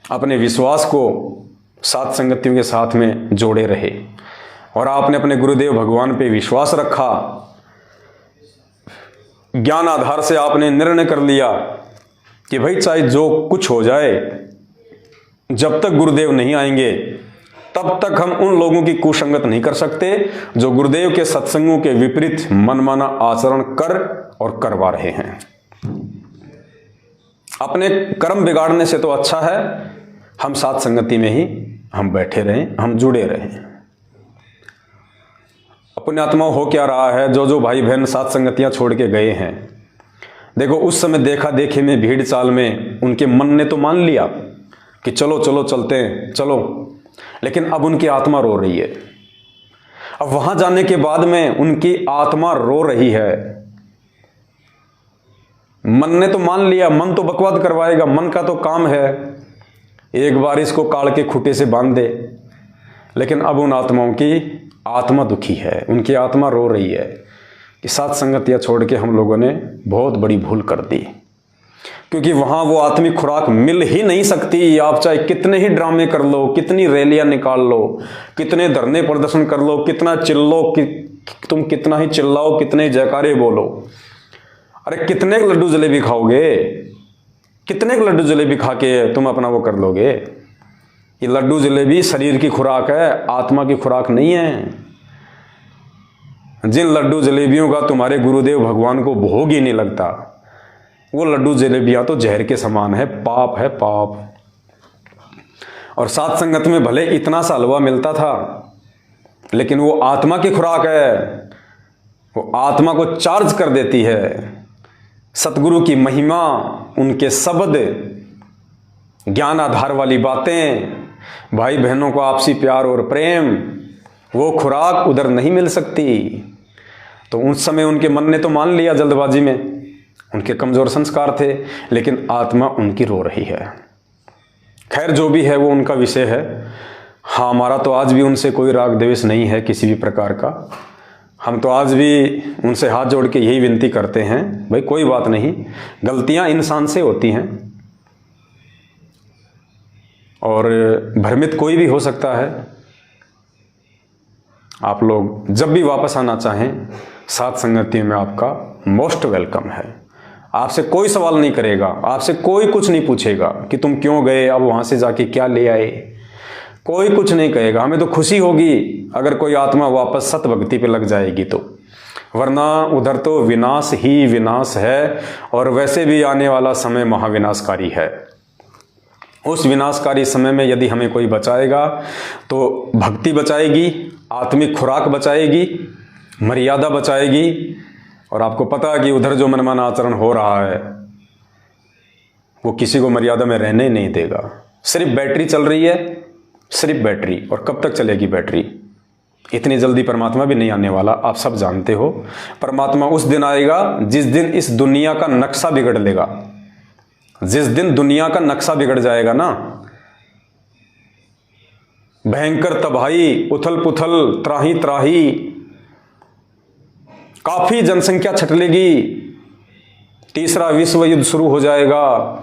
अपने विश्वास को सात संगतियों के साथ में जोड़े रहे, और आपने अपने गुरुदेव भगवान पे विश्वास रखा। ज्ञान आधार से आपने निर्णय कर लिया कि भाई चाहे जो कुछ हो जाए, जब तक गुरुदेव नहीं आएंगे तब तक हम उन लोगों की कुसंगत नहीं कर सकते जो गुरुदेव के सत्संगों के विपरीत मनमाना आचरण कर और करवा रहे हैं। अपने कर्म बिगाड़ने से तो अच्छा है हम सात संगति में ही हम बैठे रहें, हम जुड़े रहें। अपने आत्मा हो क्या रहा है, जो भाई बहन सात संगतियां छोड़ के गए हैं, देखो उस समय देखा देखी में, भीड़ चाल में उनके मन ने तो मान लिया कि चलो चलो चलते हैं, चलो, लेकिन अब उनकी आत्मा रो रही है। अब वहां जाने के बाद में उनकी आत्मा रो रही है। मन ने तो मान लिया, मन तो बकवाद करवाएगा, मन का तो काम है एक बार इसको काल के खूंटे से बांध दे, लेकिन अब उन आत्माओं की आत्मा दुखी है, उनकी आत्मा रो रही है कि सात संगतियां छोड़ के हम लोगों ने बहुत बड़ी भूल कर दी, क्योंकि वहां वो आत्मिक खुराक मिल ही नहीं सकती। आप चाहे कितने ही ड्रामे कर लो, कितनी रैलियां निकाल लो, कितने धरने प्रदर्शन कर लो, कितना चिल्लो कि तुम कितना ही चिल्लाओ, कितने जयकारे बोलो, अरे कितने लड्डू जलेबी खाओगे, कितने लड्डू जलेबी खा के तुम अपना वो कर लोगे। ये लड्डू जलेबी शरीर की खुराक है, आत्मा की खुराक नहीं है। जिन लड्डू जलेबियों का तुम्हारे गुरुदेव भगवान को भोग ही नहीं लगता, वो लड्डू जलेबियाँ तो जहर के समान है, पाप है पाप। और सात संगत में भले इतना सा हलवा मिलता था, लेकिन वो आत्मा की खुराक है, वो आत्मा को चार्ज कर देती है। सतगुरु की महिमा, उनके शब्द, ज्ञान आधार वाली बातें, भाई बहनों को आपसी प्यार और प्रेम, वो खुराक उधर नहीं मिल सकती। तो उस समय उनके मन ने तो मान लिया जल्दबाजी में, उनके कमज़ोर संस्कार थे, लेकिन आत्मा उनकी रो रही है। खैर जो भी है वो उनका विषय है। हाँ, हमारा तो आज भी उनसे कोई राग द्वेष नहीं है किसी भी प्रकार का। हम तो आज भी उनसे हाथ जोड़ के यही विनती करते हैं, भाई कोई बात नहीं, गलतियां इंसान से होती हैं और भ्रमित कोई भी हो सकता है। आप लोग जब भी वापस आना चाहें, सात संगतियों में आपका मोस्ट वेलकम है। आपसे कोई सवाल नहीं करेगा, आपसे कोई कुछ नहीं पूछेगा कि तुम क्यों गए, अब वहाँ से जाके क्या ले आए, कोई कुछ नहीं कहेगा। हमें तो खुशी होगी अगर कोई आत्मा वापस सत भक्ति पे लग जाएगी तो, वरना उधर तो विनाश ही विनाश है। और वैसे भी आने वाला समय महाविनाशकारी है। उस विनाशकारी समय में यदि हमें कोई बचाएगा तो भक्ति बचाएगी, आत्मिक खुराक बचाएगी, मर्यादा बचाएगी। और आपको पता है कि उधर जो मनमाना आचरण हो रहा है वो किसी को मर्यादा में रहने ही नहीं देगा। सिर्फ बैटरी चल रही है, सिर्फ बैटरी। और कब तक चलेगी बैटरी? इतनी जल्दी परमात्मा भी नहीं आने वाला, आप सब जानते हो। परमात्मा उस दिन आएगा जिस दिन इस दुनिया का नक्शा बिगड़ लेगा। जिस दिन दुनिया का नक्शा बिगड़ जाएगा ना, भयंकर तबाही, उथल पुथल, त्राही त्राही, काफी जनसंख्या छटलेगी, तीसरा विश्व युद्ध शुरू हो जाएगा।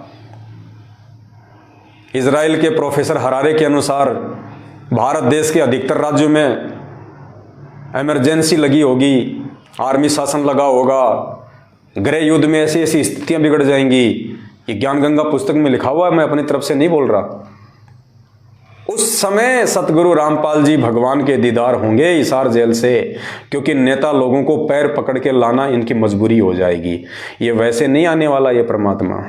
इजराइल के प्रोफेसर हरारे के अनुसार भारत देश के अधिकतर राज्यों में इमरजेंसी लगी होगी, आर्मी शासन लगा होगा, गृह युद्ध में ऐसी ऐसी स्थितियां बिगड़ जाएंगी। ये ज्ञान गंगा पुस्तक में लिखा हुआ है, मैं अपनी तरफ से नहीं बोल रहा। उस समय सतगुरु रामपाल जी भगवान के दीदार होंगे हिसार जेल से, क्योंकि नेता लोगों को पैर पकड़ के लाना इनकी मजबूरी हो जाएगी। ये वैसे नहीं आने वाला ये परमात्मा।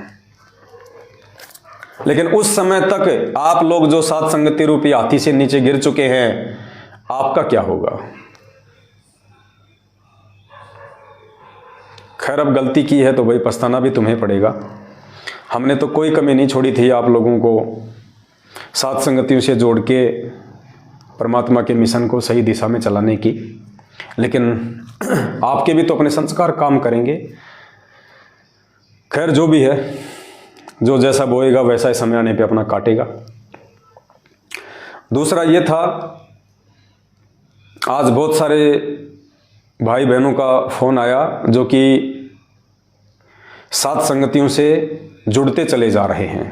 लेकिन उस समय तक आप लोग जो सात संगति रूपी हाथी से नीचे गिर चुके हैं, आपका क्या होगा? खैर अब गलती की है तो भाई पछताना भी तुम्हें पड़ेगा। हमने तो कोई कमी नहीं छोड़ी थी आप लोगों को सात संगतियों से जोड़ के परमात्मा के मिशन को सही दिशा में चलाने की, लेकिन आपके भी तो अपने संस्कार काम करेंगे। खैर जो भी है, जो जैसा बोएगा वैसा ही समय आने पे अपना काटेगा। दूसरा ये था, आज बहुत सारे भाई बहनों का फ़ोन आया जो कि सात संगतियों से जुड़ते चले जा रहे हैं,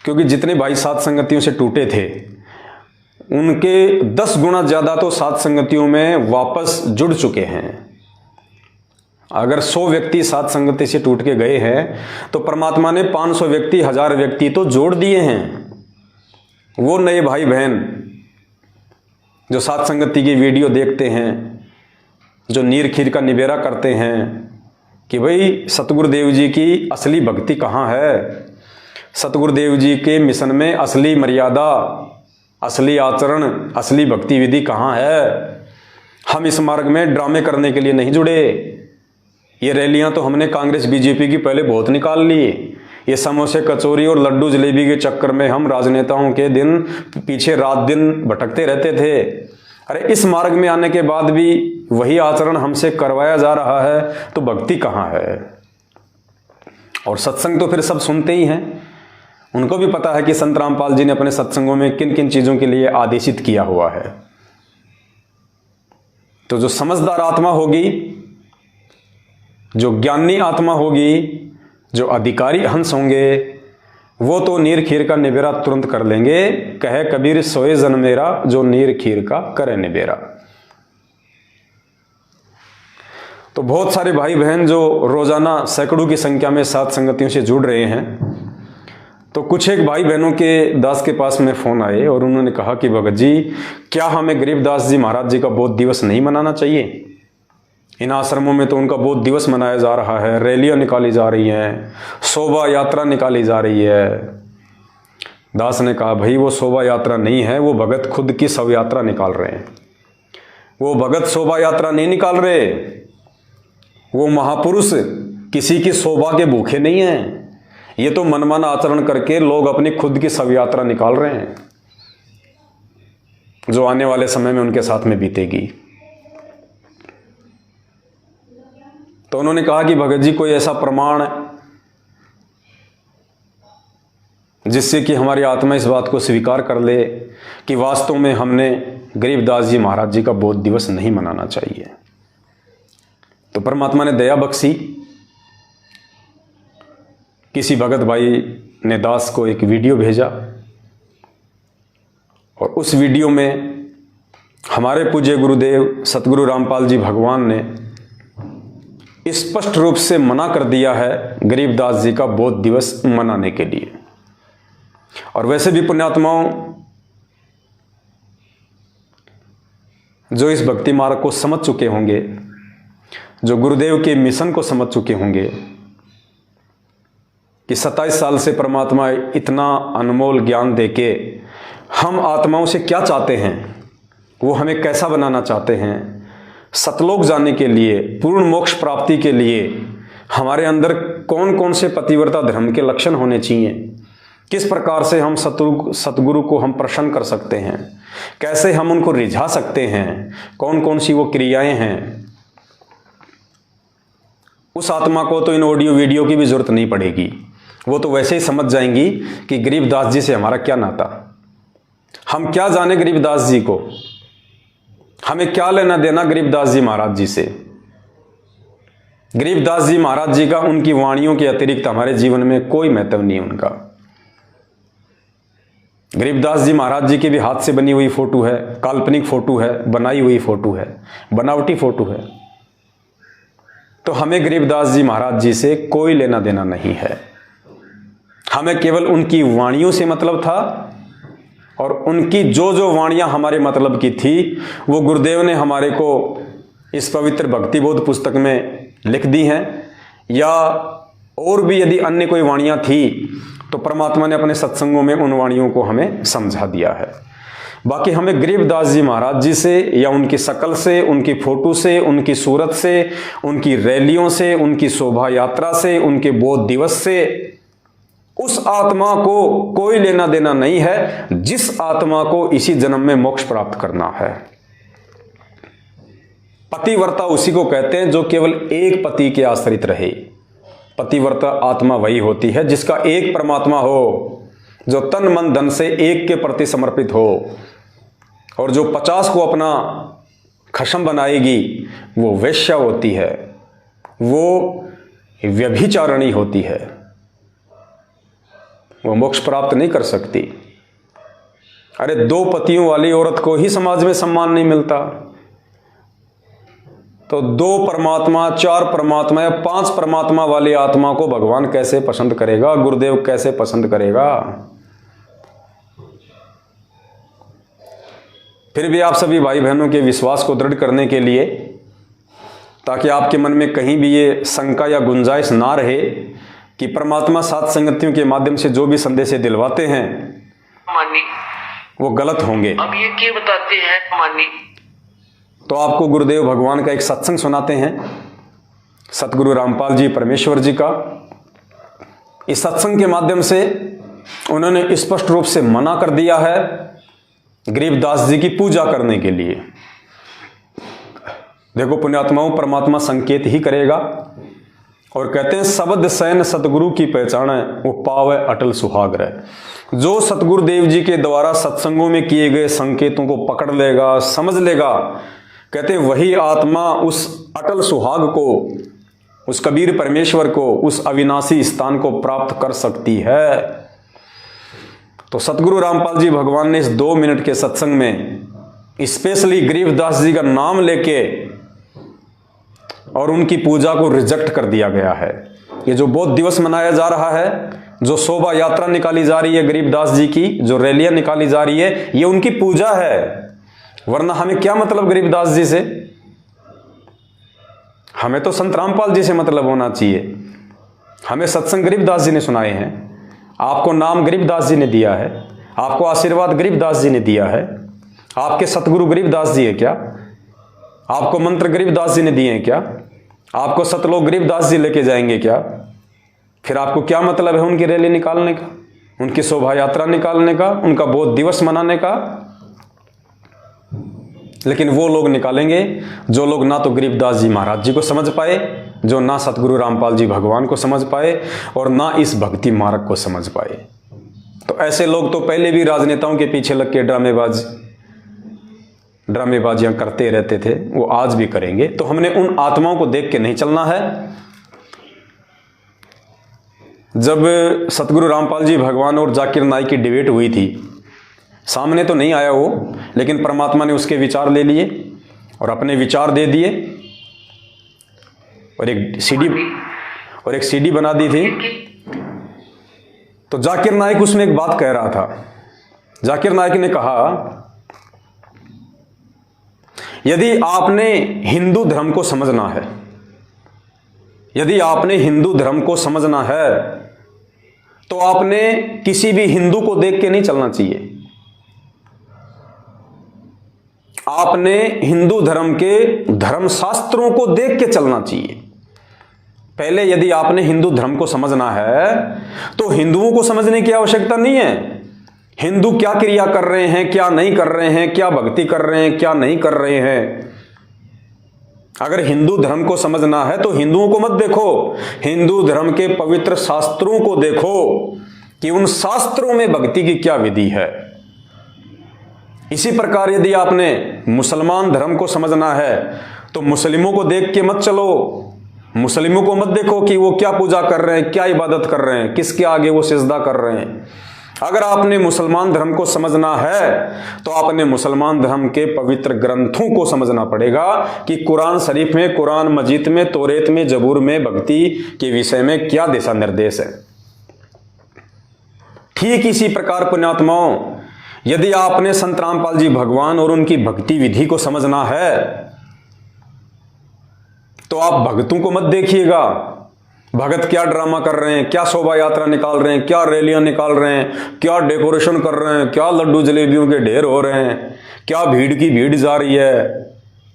क्योंकि जितने भाई सात संगतियों से टूटे थे उनके 10 गुना ज़्यादा तो सात संगतियों में वापस जुड़ चुके हैं। अगर 100 व्यक्ति सात संगति से टूट के गए हैं तो परमात्मा ने 500 व्यक्ति, 1000 व्यक्ति तो जोड़ दिए हैं। वो नए भाई बहन जो सात संगति की वीडियो देखते हैं, जो नीर खीर का निबेरा करते हैं कि भाई सतगुरुदेव जी की असली भक्ति कहाँ है, सतगुरुदेव जी के मिशन में असली मर्यादा, असली आचरण, असली भक्ति विधि कहाँ है। हम इस मार्ग में ड्रामे करने के लिए नहीं जुड़े। ये रैलियां तो हमने कांग्रेस बीजेपी की पहले बहुत निकाल ली। ये समोसे कचौरी और लड्डू जलेबी के चक्कर में हम राजनेताओं के दिन पीछे रात दिन भटकते रहते थे। अरे इस मार्ग में आने के बाद भी वही आचरण हमसे करवाया जा रहा है तो भक्ति कहाँ है? और सत्संग तो फिर सब सुनते ही हैं, उनको भी पता है कि संत रामपाल जी ने अपने सत्संगों में किन किन चीज़ों के लिए आदेशित किया हुआ है। तो जो समझदार आत्मा होगी, जो ज्ञानी आत्मा होगी, जो अधिकारी हंस होंगे, वो तो नीर खीर का निबेरा तुरंत कर लेंगे। कहे कबीर सोए जन मेरा, जो नीर खीर का करे निबेरा। तो बहुत सारे भाई बहन जो रोजाना सैकड़ों की संख्या में सात संगतियों से जुड़ रहे हैं, तो कुछ एक भाई बहनों के दास के पास में फ़ोन आए और उन्होंने कहा कि भगत जी, क्या हमें गरीबदास जी महाराज जी का बोध दिवस नहीं मनाना चाहिए? इन आश्रमों में तो उनका बोध दिवस मनाया जा रहा है, रैलियां निकाली जा रही हैं, शोभा यात्रा निकाली जा रही है। दास ने कहा, भाई वो शोभा यात्रा नहीं है, वो भगत खुद की शव यात्रा निकाल रहे हैं। वो भगत शोभा यात्रा नहीं निकाल रहे, वो महापुरुष किसी की शोभा के भूखे नहीं हैं। ये तो मनमाना आचरण करके लोग अपनी खुद की शव यात्रा निकाल रहे हैं, जो आने वाले समय में उनके साथ में बीतेगी। तो उन्होंने कहा कि भगत जी कोई ऐसा प्रमाण जिससे कि हमारी आत्मा इस बात को स्वीकार कर ले कि वास्तव में हमने गरीबदास जी महाराज जी का बोध दिवस नहीं मनाना चाहिए। तो परमात्मा ने दया बख्शी, किसी भगत भाई ने दास को एक वीडियो भेजा और उस वीडियो में हमारे पूज्य गुरुदेव सतगुरु रामपाल जी भगवान ने स्पष्ट रूप से मना कर दिया है गरीबदास जी का बोध दिवस मनाने के लिए। और वैसे भी पुण्यात्माओं, जो इस भक्ति मार्ग को समझ चुके होंगे, जो गुरुदेव के मिशन को समझ चुके होंगे कि 27 साल से परमात्मा इतना अनमोल ज्ञान देके हम आत्माओं से क्या चाहते हैं, वो हमें कैसा बनाना चाहते हैं, सतलोक जाने के लिए, पूर्ण मोक्ष प्राप्ति के लिए हमारे अंदर कौन कौन से पतिव्रता धर्म के लक्षण होने चाहिए, किस प्रकार से हम सतगुरु को हम प्रसन्न कर सकते हैं, कैसे हम उनको रिझा सकते हैं, कौन कौन सी वो क्रियाएं हैं, उस आत्मा को तो इन ऑडियो वीडियो की भी जरूरत नहीं पड़ेगी। वो तो वैसे ही समझ जाएंगी कि गरीबदास जी से हमारा क्या नाता, हम क्या जाने गरीबदास जी को, हमें क्या लेना देना गरीबदास जी महाराज जी से। गरीबदास जी महाराज जी का उनकी वाणियों के अतिरिक्त हमारे जीवन में कोई महत्व नहीं उनका। गरीबदास जी महाराज जी की भी हाथ से बनी हुई फोटो है, काल्पनिक फोटो है, बनाई हुई फोटो है, बनावटी फोटो है। तो हमें गरीबदास जी महाराज जी से कोई लेना देना नहीं है। हमें केवल उनकी वाणियों से मतलब था और उनकी जो जो वाणियां हमारे मतलब की थी वो गुरुदेव ने हमारे को इस पवित्र भक्ति बोध पुस्तक में लिख दी हैं, या और भी यदि अन्य कोई वाणियां थी तो परमात्मा ने अपने सत्संगों में उन वाणियों को हमें समझा दिया है। बाकी हमें गरीबदास जी महाराज जी से या उनकी शकल से, उनकी फोटो से, उनकी सूरत से, उनकी रैलियों से, उनकी शोभा यात्रा से, उनके बोध दिवस से उस आत्मा को कोई लेना देना नहीं है जिस आत्मा को इसी जन्म में मोक्ष प्राप्त करना है। पतिव्रता उसी को कहते हैं जो केवल एक पति के आश्रित रहे। पतिव्रता आत्मा वही होती है जिसका एक परमात्मा हो, जो तन मन धन से एक के प्रति समर्पित हो, और जो 50 को अपना खशम बनाएगी वो वैश्या होती है, वो व्यभिचारिणी होती है, वो मोक्ष प्राप्त नहीं कर सकती। अरे 2 पतियों वाली औरत को ही समाज में सम्मान नहीं मिलता, तो 2 परमात्मा, 4 परमात्मा या 5 परमात्मा वाली आत्मा को भगवान कैसे पसंद करेगा, गुरुदेव कैसे पसंद करेगा। फिर भी आप सभी भाई बहनों के विश्वास को दृढ़ करने के लिए, ताकि आपके मन में कहीं भी ये शंका या गुंजाइश ना रहे कि परमात्मा सात संगतियों के माध्यम से जो भी संदेश दिलवाते हैं वो गलत होंगे। अब ये क्या बताते हैं मानी, तो आपको गुरुदेव भगवान का एक सत्संग सुनाते हैं, सतगुरु रामपाल जी परमेश्वर जी का। इस सत्संग के माध्यम से उन्होंने स्पष्ट रूप से मना कर दिया है गरीबदास जी की पूजा करने के लिए। देखो पुण्यात्माओं, परमात्मा संकेत ही करेगा और कहते हैं शब्द सैन सतगुरु की पहचान है, वो पावे अटल सुहाग्रह। जो सतगुरुदेव जी के द्वारा सत्संगों में किए गए संकेतों को पकड़ लेगा, समझ लेगा, कहते हैं वही आत्मा उस अटल सुहाग को, उस कबीर परमेश्वर को, उस अविनाशी स्थान को प्राप्त कर सकती है। तो सतगुरु रामपाल जी भगवान ने इस 2 मिनट के सत्संग में स्पेशली गरीबदास जी का नाम लेके और उनकी पूजा को रिजेक्ट कर दिया गया है। ये जो बोध दिवस मनाया जा रहा है, जो शोभा यात्रा निकाली जा रही है गरीबदास जी की, जो रैलियां निकाली जा रही है, ये उनकी पूजा है। वरना हमें क्या मतलब गरीबदास जी से। हमें तो संत रामपाल जी से मतलब होना चाहिए। हमें सत्संग गरीबदास जी ने सुनाए हैं, आपको नाम गरीबदास जी ने दिया है, आपको आशीर्वाद गरीबदास जी ने दिया है। आपके सतगुरु गरीबदास जी है क्या? आपको मंत्र गरीबदास जी ने दिए हैं क्या? आपको सतलोक गरीबदास जी लेके जाएंगे क्या? फिर आपको क्या मतलब है उनकी रैली निकालने का, उनकी शोभा यात्रा निकालने का, उनका बोध दिवस मनाने का? लेकिन वो लोग निकालेंगे जो लोग ना तो गरीबदास जी महाराज जी को समझ पाए, जो ना सतगुरु रामपाल जी भगवान को समझ पाए, और ना इस भक्ति मार्ग को समझ पाए। तो ऐसे लोग तो पहले भी राजनेताओं के पीछे लग के ड्रामेबाजियां करते रहते थे, वो आज भी करेंगे। तो हमने उन आत्माओं को देख के नहीं चलना है। जब सतगुरु रामपाल जी भगवान और जाकिर नाइक की डिबेट हुई थी, सामने तो नहीं आया वो, लेकिन परमात्मा ने उसके विचार ले लिए और अपने विचार दे दिए, और एक सीडी बना दी थी। तो जाकिर नाइक उसमें एक बात कह रहा था। जाकिर नाइक ने कहा, यदि आपने हिंदू धर्म को समझना है, यदि आपने हिंदू धर्म को समझना है, तो आपने किसी भी हिंदू को देख के नहीं चलना चाहिए। आपने हिंदू धर्म के धर्मशास्त्रों को देख के चलना चाहिए। पहले यदि आपने हिंदू धर्म को समझना है तो हिंदुओं को समझने की आवश्यकता नहीं है। हिंदू क्या क्रिया कर रहे हैं, क्या नहीं कर रहे हैं, क्या भक्ति कर रहे हैं, क्या नहीं कर रहे हैं। अगर हिंदू धर्म को समझना है तो हिंदुओं को मत देखो, हिंदू धर्म के पवित्र शास्त्रों को देखो कि उन शास्त्रों में भक्ति की क्या विधि है। इसी प्रकार यदि आपने मुसलमान धर्म को समझना है तो मुस्लिमों को देख के मत चलो, मुस्लिमों को मत देखो कि वो क्या पूजा कर रहे हैं, क्या इबादत कर रहे हैं, किसके आगे वो सिजदा कर रहे हैं। अगर आपने मुसलमान धर्म को समझना है तो आपने मुसलमान धर्म के पवित्र ग्रंथों को समझना पड़ेगा कि कुरान शरीफ में, कुरान मजीद में, तौरेत में, जबूर में भक्ति के विषय में क्या दिशा निर्देश है। ठीक इसी प्रकार पुण्यात्माओं, यदि आपने संत रामपाल जी भगवान और उनकी भक्ति विधि को समझना है तो आप भक्तों को मत देखिएगा, भगत क्या ड्रामा कर रहे हैं, क्या शोभा यात्रा निकाल रहे हैं, क्या रैलियां निकाल रहे हैं, क्या डेकोरेशन कर रहे हैं, क्या लड्डू जलेबियों के ढेर हो रहे हैं, क्या भीड़ की भीड़ जा रही है,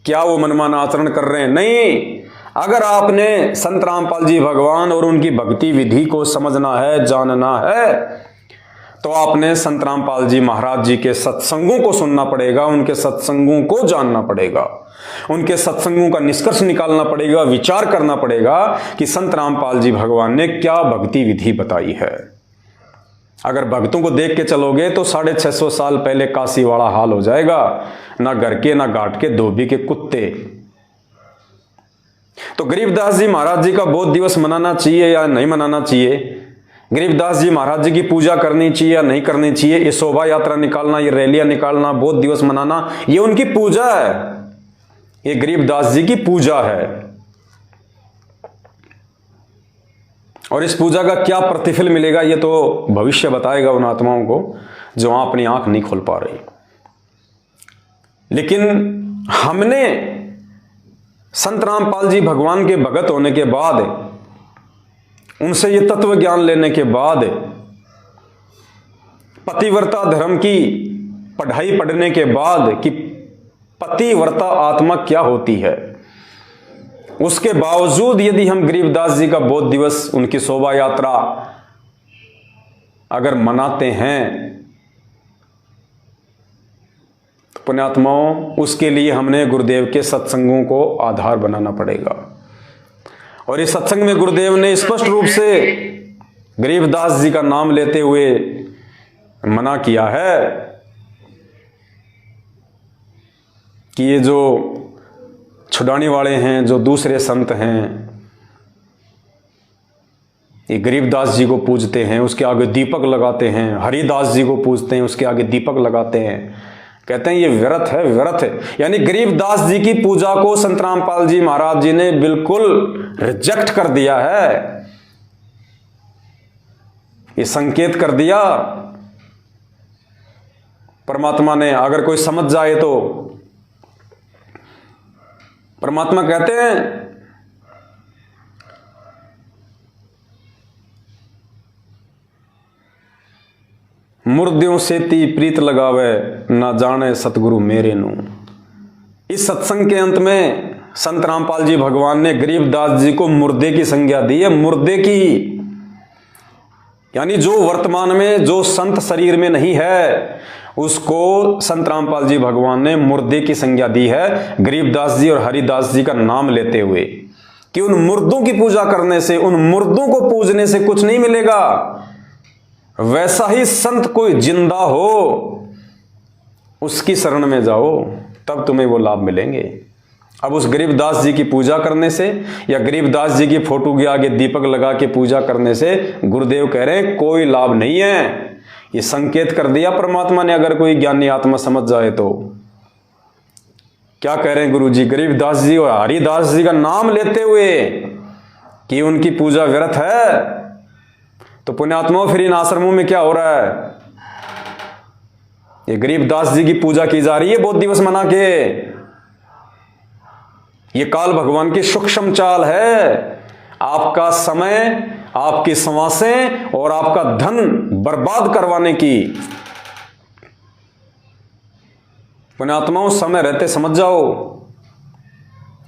क्या वो मनमाना आचरण कर रहे हैं। नहीं, अगर आपने संत रामपाल जी भगवान और उनकी भक्ति विधि को समझना है, जानना है, तो आपने संत रामपाल जी महाराज जी के सत्संगों को सुनना पड़ेगा, उनके सत्संगों को जानना पड़ेगा, उनके सत्संगों का निष्कर्ष निकालना पड़ेगा, विचार करना पड़ेगा कि संत रामपाल जी भगवान ने क्या भक्ति विधि बताई है। अगर भक्तों को देख के चलोगे तो 650 साल पहले काशी वाला हाल हो जाएगा, ना घर के ना घाट के धोबी के कुत्ते। तो गरीबदास जी महाराज जी का बोध दिवस मनाना चाहिए या नहीं मनाना चाहिए, गरीबदास जी महाराज जी की पूजा करनी चाहिए या नहीं करनी चाहिए, ये शोभा यात्रा निकालना, ये रैलियां निकालना, बोध दिवस मनाना, ये उनकी पूजा है, ये गरीबदास जी की पूजा है। और इस पूजा का क्या प्रतिफल मिलेगा ये तो भविष्य बताएगा उन आत्माओं को जो वहां अपनी आंख नहीं खोल पा रही। लेकिन हमने संत रामपाल जी भगवान के भगत होने के बाद, उनसे ये तत्व ज्ञान लेने के बाद, पतिव्रता धर्म की पढ़ाई पढ़ने के बाद कि पतिव्रता आत्मा क्या होती है, उसके बावजूद यदि हम गरीबदास जी का बोध दिवस, उनकी शोभा यात्रा अगर मनाते हैं तो पुण्यात्माओं, उसके लिए हमने गुरुदेव के सत्संगों को आधार बनाना पड़ेगा। और इस सत्संग में गुरुदेव ने स्पष्ट रूप से गरीबदास जी का नाम लेते हुए मना किया है कि ये जो छुड़ाने वाले हैं, जो दूसरे संत हैं, ये गरीबदास जी को पूजते हैं, उसके आगे दीपक लगाते हैं, हरिदास जी को पूजते हैं, उसके आगे दीपक लगाते हैं, कहते हैं ये व्यर्थ है, व्यर्थ है। यानी गरीबदास जी की पूजा को संत रामपाल जी महाराज जी ने बिल्कुल रिजेक्ट कर दिया है। ये संकेत कर दिया परमात्मा ने। अगर कोई समझ जाए तो परमात्मा कहते हैं मुर्दों से ती प्रीत लगावे ना जाने सतगुरु मेरे नू। इस सत्संग के अंत में संत रामपाल जी भगवान ने गरीबदास जी को मुर्दे की संज्ञा दी है, मुर्दे की, यानी जो वर्तमान में जो संत शरीर में नहीं है उसको संत रामपाल जी भगवान ने मुर्दे की संज्ञा दी है, गरीबदास जी और हरिदास जी का नाम लेते हुए, कि उन मुर्दों की पूजा करने से, उन मुर्दों को पूजने से कुछ नहीं मिलेगा। वैसा ही संत कोई जिंदा हो उसकी शरण में जाओ, तब तुम्हें वो लाभ मिलेंगे। अब उस गरीबदास जी की पूजा करने से या गरीबदास जी की फोटो के आगे दीपक लगा के पूजा करने से गुरुदेव कह रहे हैं कोई लाभ नहीं है। ये संकेत कर दिया परमात्मा ने, अगर कोई ज्ञानी आत्मा समझ जाए तो। क्या कह रहे हैं गुरु जी? गरीबदास जी और हरिदास जी का नाम लेते हुए कि उनकी पूजा व्यर्थ है, तो पुण्यात्माओं फिर इन आश्रमों में क्या हो रहा है? ये गरीबदास जी की पूजा की जा रही है बहुत दिवस मना के। ये काल भगवान की सूक्ष्म चाल है, आपका समय, आपकी सांसें और आपका धन बर्बाद करवाने की। पुण्यात्माओं समय रहते समझ जाओ,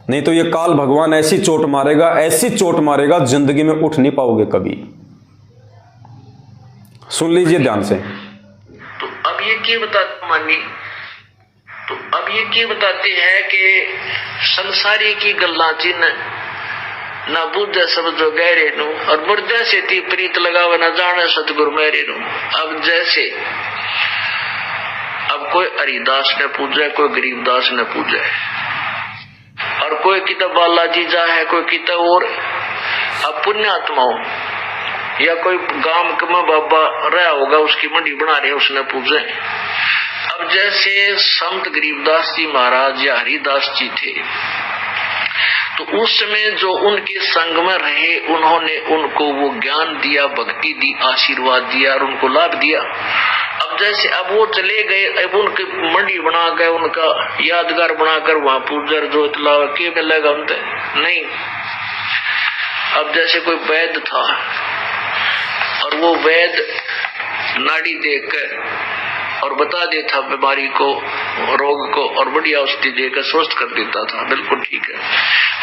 नहीं तो ये काल भगवान ऐसी चोट मारेगा, ऐसी चोट मारेगा, जिंदगी में उठ नहीं पाओगे कभी। सुन लीजिए ध्यान से। तो अब ये क्या बताते मानी, तो अब ये क्या बताते हैं कि संसारी की गल्ला चिन्ह ना बुझे सब जो गहरे नु, और मुर्दे से ती प्रीत लगावे ना जाने सतगुरु मेरे नु। अब जैसे अब कोई हरिदास ने पूजा, कोई गरीबदास ने पूजा, और कोई किताब बालाजी जा है, कोई किताब और। अब पुण्यात्माओं या कोई गांव में बाबा रहा होगा, उसकी मंडी बना रहे, उसने पूजे। अब जैसे संत गरीबदास जी महाराज या हरिदास जी थे, तो उस समय जो उनके संग में रहे, उन्होंने उनको वो ज्ञान दिया, भक्ति दी, आशीर्वाद दिया और उनको लाभ दिया। अब जैसे अब वो चले गए, अब उनकी मंडी बना कर, उनका यादगार बनाकर वहां पूजर जो इतला के मिलेगा उनसे नहीं। अब जैसे कोई वैद्य था और वो वैद्य नाड़ी देखकर और बता देता बीमारी को, रोग को, और बढ़िया औषधि देकर स्वस्थ कर देता था, बिल्कुल ठीक है।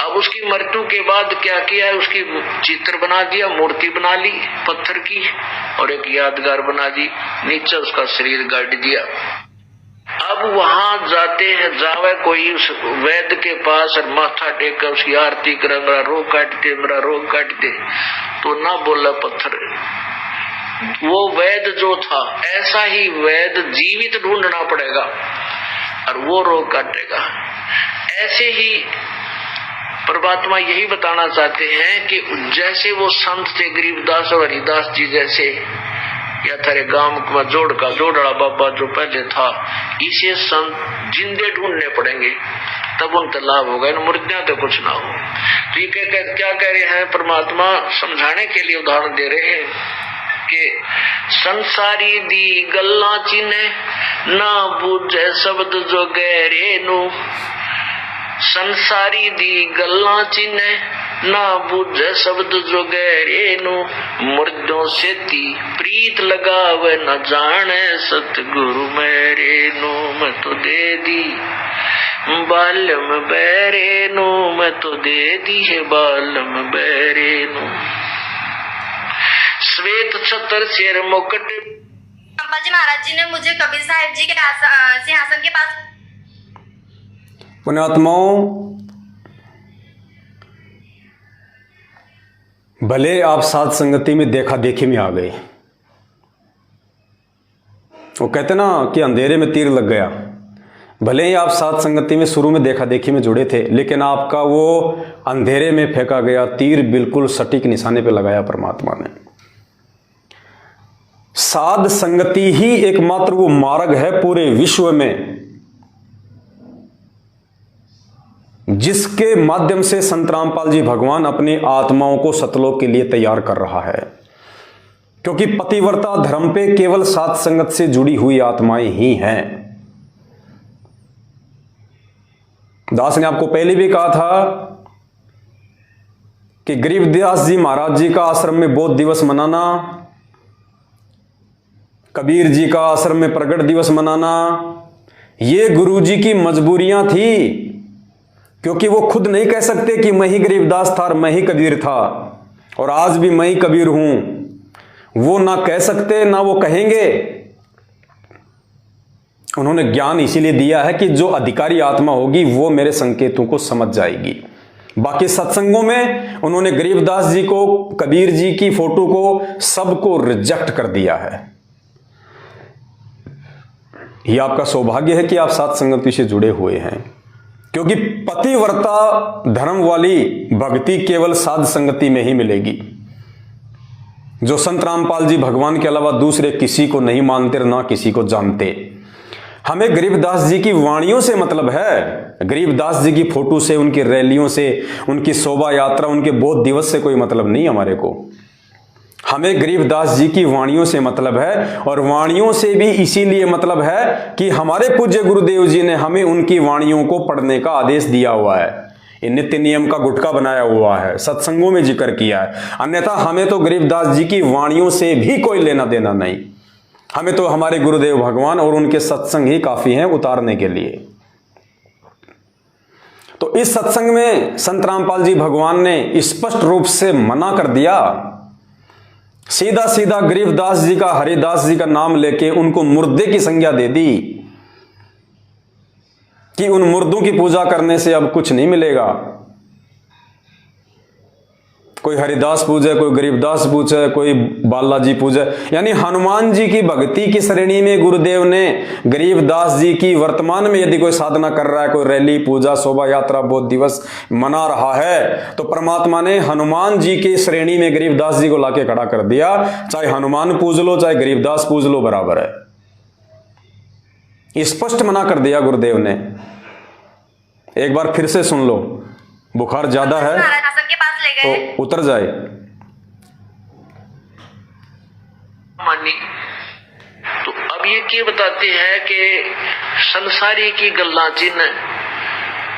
अब उसकी मृत्यु के बाद क्या किया है, उसकी चित्र बना दिया, मूर्ति बना ली पत्थर की और एक यादगार बना दी, नीचे उसका शरीर गाड़ दिया। अब वहां जाते हैं, जावे कोई उस वैद्य के पास और माथा टेक कर उसकी आरती करे, मेरा रोग काट दे, मेरा रोग काट दे, तो ना बोला पत्थर। वो वैद्य जो था, ऐसा ही वैद्य जीवित ढूंढना पड़ेगा और वो रोग काटेगा। ऐसे ही परमात्मा यही बताना चाहते हैं कि जैसे वो संत थे गरीबदास और हरिदास जी जैसे, या थारे गांव में जोड़ड़ा बाबा जो पहले था, इसे संत जिंदे ढूंढने पड़ेंगे, तब उन लाभ होगा, इन मुर्दियां तो कुछ ना हो। तो ये क्या कह रहे हैं परमात्मा? समझाने के लिए उदाहरण दे रहे हैं कि संसारी दी गल्ला चिन्हे ना बुझे शब्द जो गहरे नु। संसारी दी गल्ला चिन्हे ना बुझे शब्द जो गहरे नु। मुर्दों से ती प्रीत लगावे न जाने सतगुरु मेरे नु। मैं तो दे दी बालम बैरे नु, मैं तो दे दी है बालम बैरे नु। श्वेत छतर शेर मुकुट। रामपाल जी महाराज जी ने मुझे कबीर साहिब जी के सिंहासन के पास। पुण्यात्माओं, भले आप साध संगति में देखा देखी में आ गए, वो कहते ना कि अंधेरे में तीर लग गया। भले ही आप साध संगति में शुरू में देखा देखी में जुड़े थे, लेकिन आपका वो अंधेरे में फेंका गया तीर बिल्कुल सटीक निशाने पे लगाया परमात्मा ने। साध संगति ही एकमात्र वो मार्ग है पूरे विश्व में जिसके माध्यम से संत रामपाल जी भगवान अपनी आत्माओं को सतलोक के लिए तैयार कर रहा है। क्योंकि पतिव्रता धर्म पे केवल साध संगत से जुड़ी हुई आत्माएं ही हैं। दास ने आपको पहले भी कहा था कि गरीबदास जी महाराज जी का आश्रम में बहुत दिवस मनाना कबीर जी का आश्रम में प्रकट दिवस मनाना, ये गुरु जी की मजबूरियां थी, क्योंकि वो खुद नहीं कह सकते कि मैं ही गरीबदास था और मैं ही कबीर था और आज भी मैं ही कबीर हूं। वो ना कह सकते ना वो कहेंगे। उन्होंने ज्ञान इसीलिए दिया है कि जो अधिकारी आत्मा होगी वो मेरे संकेतों को समझ जाएगी। बाकी सत्संगों में उन्होंने गरीबदास जी को, कबीर जी की फोटो को, सबको रिजेक्ट कर दिया है। यह आपका सौभाग्य है कि आप सात संगति से जुड़े हुए हैं, क्योंकि पतिव्रता धर्म वाली भक्ति केवल साध संगति में ही मिलेगी। जो संत रामपाल जी भगवान के अलावा दूसरे किसी को नहीं मानते, ना किसी को जानते। हमें गरीबदास जी की वाणियों से मतलब है, गरीबदास जी की फोटो से, उनकी रैलियों से, उनकी शोभा यात्रा, उनके बोध दिवस से कोई मतलब नहीं हमारे को। हमें गरीबदास जी की वाणियों से मतलब है, और वाणियों से भी इसीलिए मतलब है कि हमारे पूज्य गुरुदेव जी ने हमें उनकी वाणियों को पढ़ने का आदेश दिया हुआ है। ये नित्य नियम का गुटका बनाया हुआ है, सत्संगों में जिक्र किया है। अन्यथा हमें तो गरीबदास जी की वाणियों से भी कोई लेना देना नहीं। हमें तो हमारे गुरुदेव भगवान और उनके सत्संग ही काफी हैं उतारने के लिए। तो इस सत्संग में संत रामपाल जी भगवान ने स्पष्ट रूप से मना कर दिया। सीधा सीधा गरीबदास जी का, हरिदास जी का नाम लेके उनको मुर्दे की संज्ञा दे दी कि उन मुर्दों की पूजा करने से अब कुछ नहीं मिलेगा। कोई हरिदास पूजे, कोई गरीबदास पूजे, कोई बालाजी पूजे, यानी हनुमान जी की भक्ति की श्रेणी में गुरुदेव ने गरीबदास जी की वर्तमान में यदि कोई साधना कर रहा है, कोई रैली, पूजा, शोभा यात्रा, बोध दिवस मना रहा है, तो परमात्मा ने हनुमान जी की श्रेणी में गरीबदास जी को लाके खड़ा कर दिया। चाहे हनुमान पूज लो, चाहे गरीबदास पूज लो, बराबर है। स्पष्ट मना कर दिया गुरुदेव ने। एक बार फिर से सुन लो, बुखार ज्यादा है तो उतर जाए। मानी तो अब ये बताते हैं कि संसारी की गल्ला जिन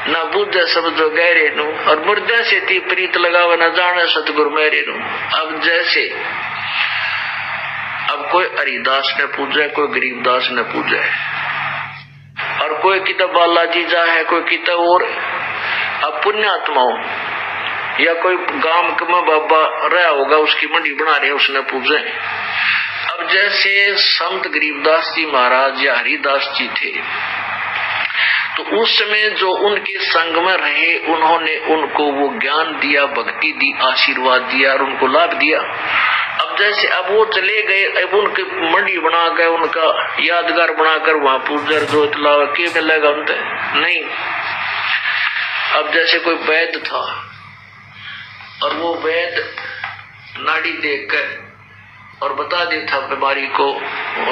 ना बुद्ध सब जो गहरे नु, और मुर्दे से ती प्रीत लगावा न जाने सतगुरु मेरे नु। अब जैसे अब कोई हरिदास ने पूजा, कोई गरीबदास ने पूजा, और कोई किताब बालाजी जा है, कोई किताब और अब पुण्यात्माओं या कोई गांव में बाबा रहा होगा, उसकी मंडी बना रहे, उसने पूजे। अब जैसे संत गरीबदास जी महाराज या हरिदास जी थे, तो उस समय जो उनके संग में रहे, उन्होंने उनको वो ज्ञान दिया, भक्ति दी, आशीर्वाद दिया और उनको लाभ दिया। अब जैसे अब वो चले गए, अब उनकी मंडी बनाकर, उनका यादगार बनाकर वहां पूजर जो इतला के मिलेगा उनसे नहीं। अब जैसे कोई वैद्य था और वो वैद्य नाड़ी देखकर और बता देता बीमारी को,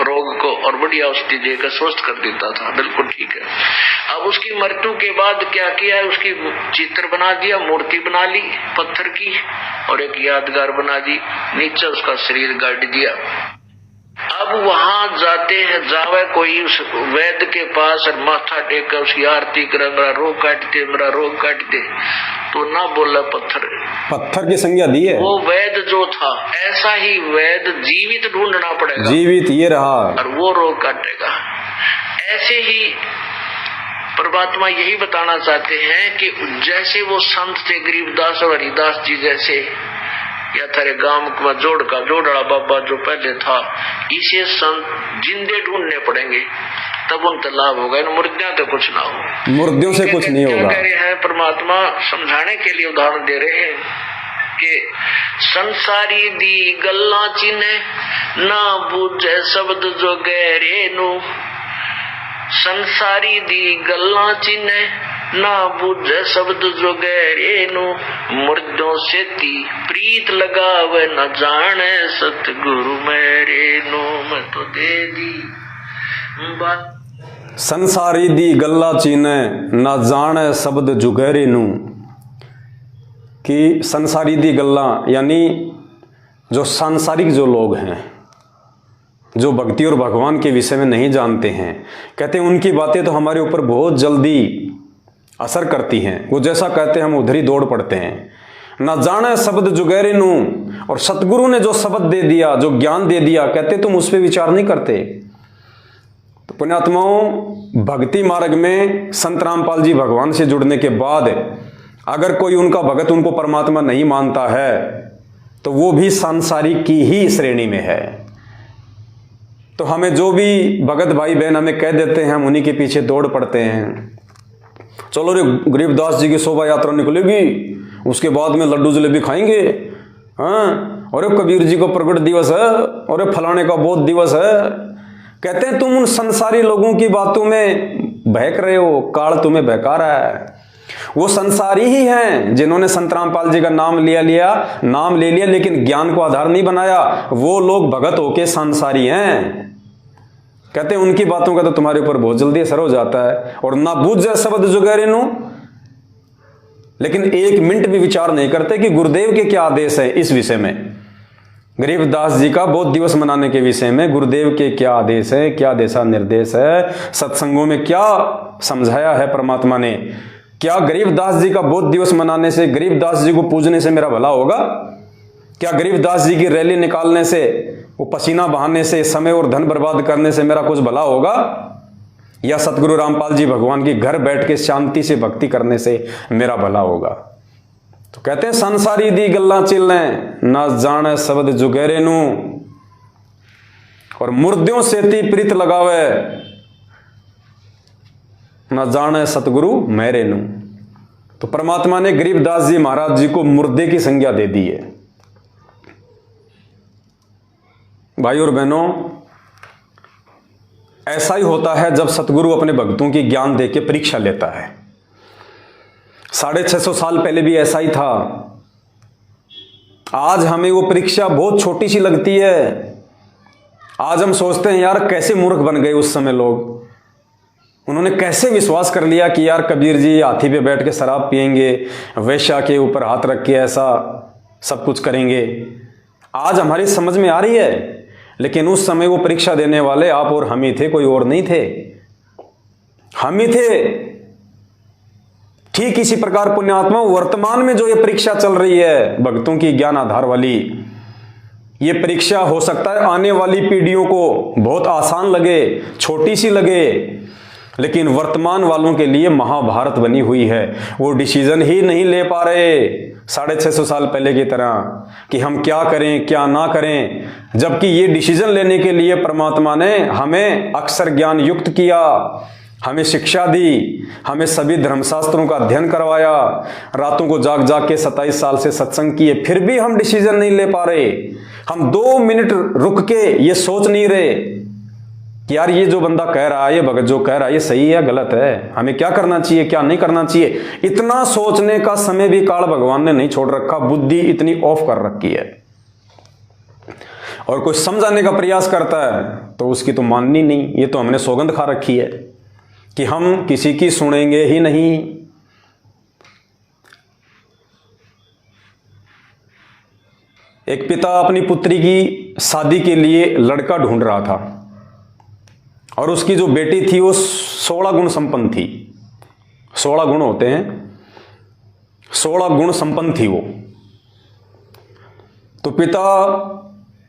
रोग को, और बढ़िया औषधि देकर स्वस्थ कर देता था, बिल्कुल ठीक है। अब उसकी मृत्यु के बाद क्या किया है, उसकी चित्र बना दिया, मूर्ति बना ली पत्थर की, और एक यादगार बना दी, नीचे उसका शरीर गाड़ दिया। अब वहां जाते हैं, जावे कोई उस वैद्य के पास और माथा टेक कर उसकी आरती करे, मेरा रोग काट दे, मेरा रोग काट दे, तो ना बोला पत्थर की संज्ञा दी है। वो वैद्य जो था, ऐसा ही वैद्य जीवित ढूंढना पड़ेगा, जीवित ये रहा और वो रोग काटेगा। ऐसे ही परमात्मा यही बताना चाहते हैं कि जैसे वो संत थे गरीबदास और हरिदास जी जैसे, या थारे गांव में जोड़ा बाबा जो पहले था, इसे संत जिंदे ढूंढने पड़ेंगे, तब उन लाभ होगा। इन मुर्दियों तो कुछ ना हो, मुर्दियों से कुछ नहीं होगा। कह रहे हैं परमात्मा समझाने के लिए उदाहरण दे रहे हैं कि संसारी दी गल्ला चिन्हे ना बूझे शब्द जो गहरे नु, संसारी दी गल्ला चिन्हे ना बुझे शब्द जो गहरे नु, मुर्दों से ती प्रीत लगावे न जाने सतगुरु मेरे नु। मैं तो दे दी संसारी दी गल्ला चीने ना जाने शब्द जो गहरे नु, कि संसारी दी गल्ला यानी जो सांसारिक जो लोग हैं, जो भक्ति और भगवान के विषय में नहीं जानते हैं, कहते हैं उनकी बातें तो हमारे ऊपर बहुत जल्दी असर करती हैं। वो जैसा कहते हैं हम उधर ही दौड़ पड़ते हैं। ना जाने शब्द जुगैरे नू, और सतगुरु ने जो शब्द दे दिया, जो ज्ञान दे दिया, कहते तुम उस पर विचार नहीं करते। तो पुण्यात्माओं, भक्ति मार्ग में संत रामपाल जी भगवान से जुड़ने के बाद अगर कोई उनका भगत उनको परमात्मा नहीं मानता है तो वो भी सांसारिक की ही श्रेणी में है। तो हमें जो भी भगत भाई बहन हमें कह देते हैं, हम उन्हीं के पीछे दौड़ पड़ते हैं। चलो रे गरीबदास जी की शोभा यात्रा निकलेगी, उसके बाद में लड्डू जलेबी खाएंगे, हाँ, और कबीर जी को प्रगट दिवस है, और फलाने का बोध दिवस है। कहते हैं तुम उन संसारी लोगों की बातों में बहक रहे हो, काल तुम्हें बहका रहा है। वो संसारी ही हैं जिन्होंने संत रामपाल जी का नाम ले लिया लेकिन ज्ञान को आधार नहीं बनाया। वो लोग भगत होके संसारी हैं। कहते हैं उनकी बातों का तो तुम्हारे ऊपर बहुत जल्दी असर हो जाता है, और ना बूझ जाए शब्द जुगैरे नू, लेकिन एक मिनट भी विचार नहीं करते कि गुरुदेव के क्या आदेश है इस विषय में। गरीबदास जी का बोध दिवस मनाने के विषय में गुरुदेव के क्या आदेश है, क्या दिशा निर्देश है, सत्संगों में क्या समझाया है परमात्मा ने। क्या गरीबदास जी का बोध दिवस मनाने से, गरीबदास जी को पूजने से मेरा भला होगा? क्या गरीबदास जी की रैली निकालने से, वो पसीना बहाने से, समय और धन बर्बाद करने से मेरा कुछ भला होगा? या सतगुरु रामपाल जी भगवान की घर बैठ के शांति से भक्ति करने से मेरा भला होगा? तो कहते हैं संसारी दी गल्ला चिल्लें, ना जाने शब्द जुगैरे नू, और मुर्दों सेती प्रीत लगावे, ना जाने सतगुरु मेरे नू। तो परमात्मा ने गरीबदास जी महाराज जी को मुर्दे की संज्ञा दे दी है। भाई और बहनों, ऐसा ही होता है जब सतगुरु अपने भक्तों की ज्ञान दे के परीक्षा लेता है। 650 साल पहले भी ऐसा ही था। आज हमें वो परीक्षा बहुत छोटी सी लगती है। आज हम सोचते हैं यार कैसे मूर्ख बन गए उस समय लोग, उन्होंने कैसे विश्वास कर लिया कि यार कबीर जी हाथी पे बैठ के शराब पिएंगे, वैश्या के ऊपर हाथ रख के ऐसा सब कुछ करेंगे। आज हमारी समझ में आ रही है, लेकिन उस समय वो परीक्षा देने वाले आप और हम ही थे, कोई और नहीं थे, हम ही थे। ठीक इसी प्रकार पुण्यात्मा वर्तमान में जो ये परीक्षा चल रही है भक्तों की ज्ञान आधार वाली, ये परीक्षा हो सकता है आने वाली पीढ़ियों को बहुत आसान लगे, छोटी सी लगे, लेकिन वर्तमान वालों के लिए महाभारत बनी हुई है। वो डिसीजन ही नहीं ले पा रहे 650 साल पहले की तरह कि हम क्या करें क्या ना करें, जबकि ये डिसीजन लेने के लिए परमात्मा ने हमें अक्षर ज्ञान युक्त किया, हमें शिक्षा दी, हमें सभी धर्मशास्त्रों का अध्ययन करवाया, रातों को जाग जाग के 27 साल से सत्संग किए, फिर भी हम डिसीजन नहीं ले पा रहे। हम 2 मिनट रुक के ये सोच नहीं रहे कि यार ये जो बंदा कह रहा है, ये भगत जो कह रहा है, ये सही है गलत है, हमें क्या करना चाहिए क्या नहीं करना चाहिए। इतना सोचने का समय भी काल भगवान ने नहीं छोड़ रखा, बुद्धि इतनी ऑफ कर रखी है। और कोई समझाने का प्रयास करता है तो उसकी तो माननी नहीं। ये तो हमने सौगंध खा रखी है कि हम किसी की सुनेंगे ही नहीं। एक पिता अपनी पुत्री की शादी के लिए लड़का ढूंढ रहा था, और उसकी जो बेटी थी वो 16 गुण संपन्न थी। 16 गुण होते हैं, 16 गुण संपन्न थी वो। तो पिता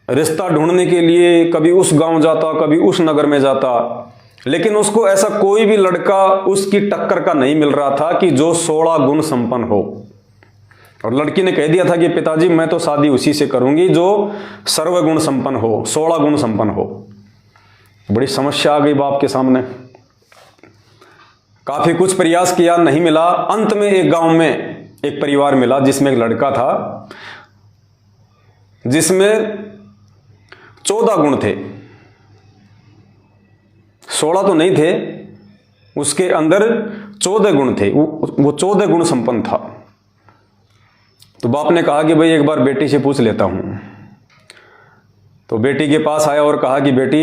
रिश्ता ढूंढने के लिए कभी उस गांव जाता, कभी उस नगर में जाता, लेकिन उसको ऐसा कोई भी लड़का उसकी टक्कर का नहीं मिल रहा था कि जो 16 गुण संपन्न हो। और लड़की ने कह दिया था कि पिताजी मैं तो शादी उसी से करूंगी जो सर्वगुण संपन्न हो, 16 गुण संपन्न हो। बड़ी समस्या आ गई बाप के सामने। काफी कुछ प्रयास किया, नहीं मिला। अंत में एक गांव में एक परिवार मिला जिसमें एक लड़का था जिसमें 14 गुण थे, 16 तो नहीं थे, उसके अंदर 14 गुण थे, वो 14 गुण संपन्न था। तो बाप ने कहा कि भाई एक बार बेटी से पूछ लेता हूं। तो बेटी के पास आया और कहा कि बेटी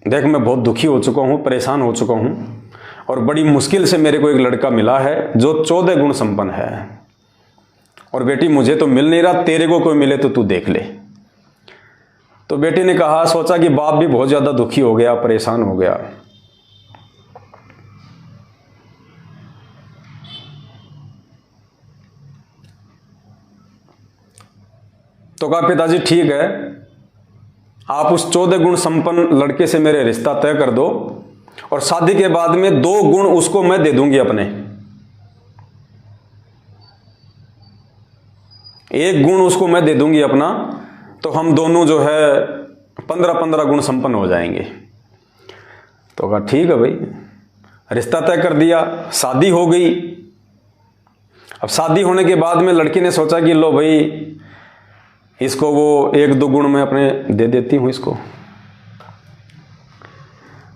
देख मैं बहुत दुखी हो चुका हूं, परेशान हो चुका हूं, और बड़ी मुश्किल से मेरे को एक लड़का मिला है जो 14 गुण संपन्न है, और बेटी मुझे तो मिल नहीं रहा, तेरे को कोई मिले तो तू देख ले। तो बेटी ने कहा, सोचा कि बाप भी बहुत ज्यादा दुखी हो गया, परेशान हो गया। तो कहा पिताजी ठीक है, आप उस 14 गुण संपन्न लड़के से मेरे रिश्ता तय कर दो और शादी के बाद में 2 गुण उसको मैं दे दूंगी अपने, 1 गुण उसको मैं दे दूंगी अपना, तो हम दोनों जो है 15-15 गुण संपन्न हो जाएंगे। तो कहा ठीक है भाई, रिश्ता तय कर दिया, शादी हो गई। अब शादी होने के बाद में लड़की ने सोचा कि लो भाई इसको वो 1-2 गुण मैं अपने दे देती हूँ इसको।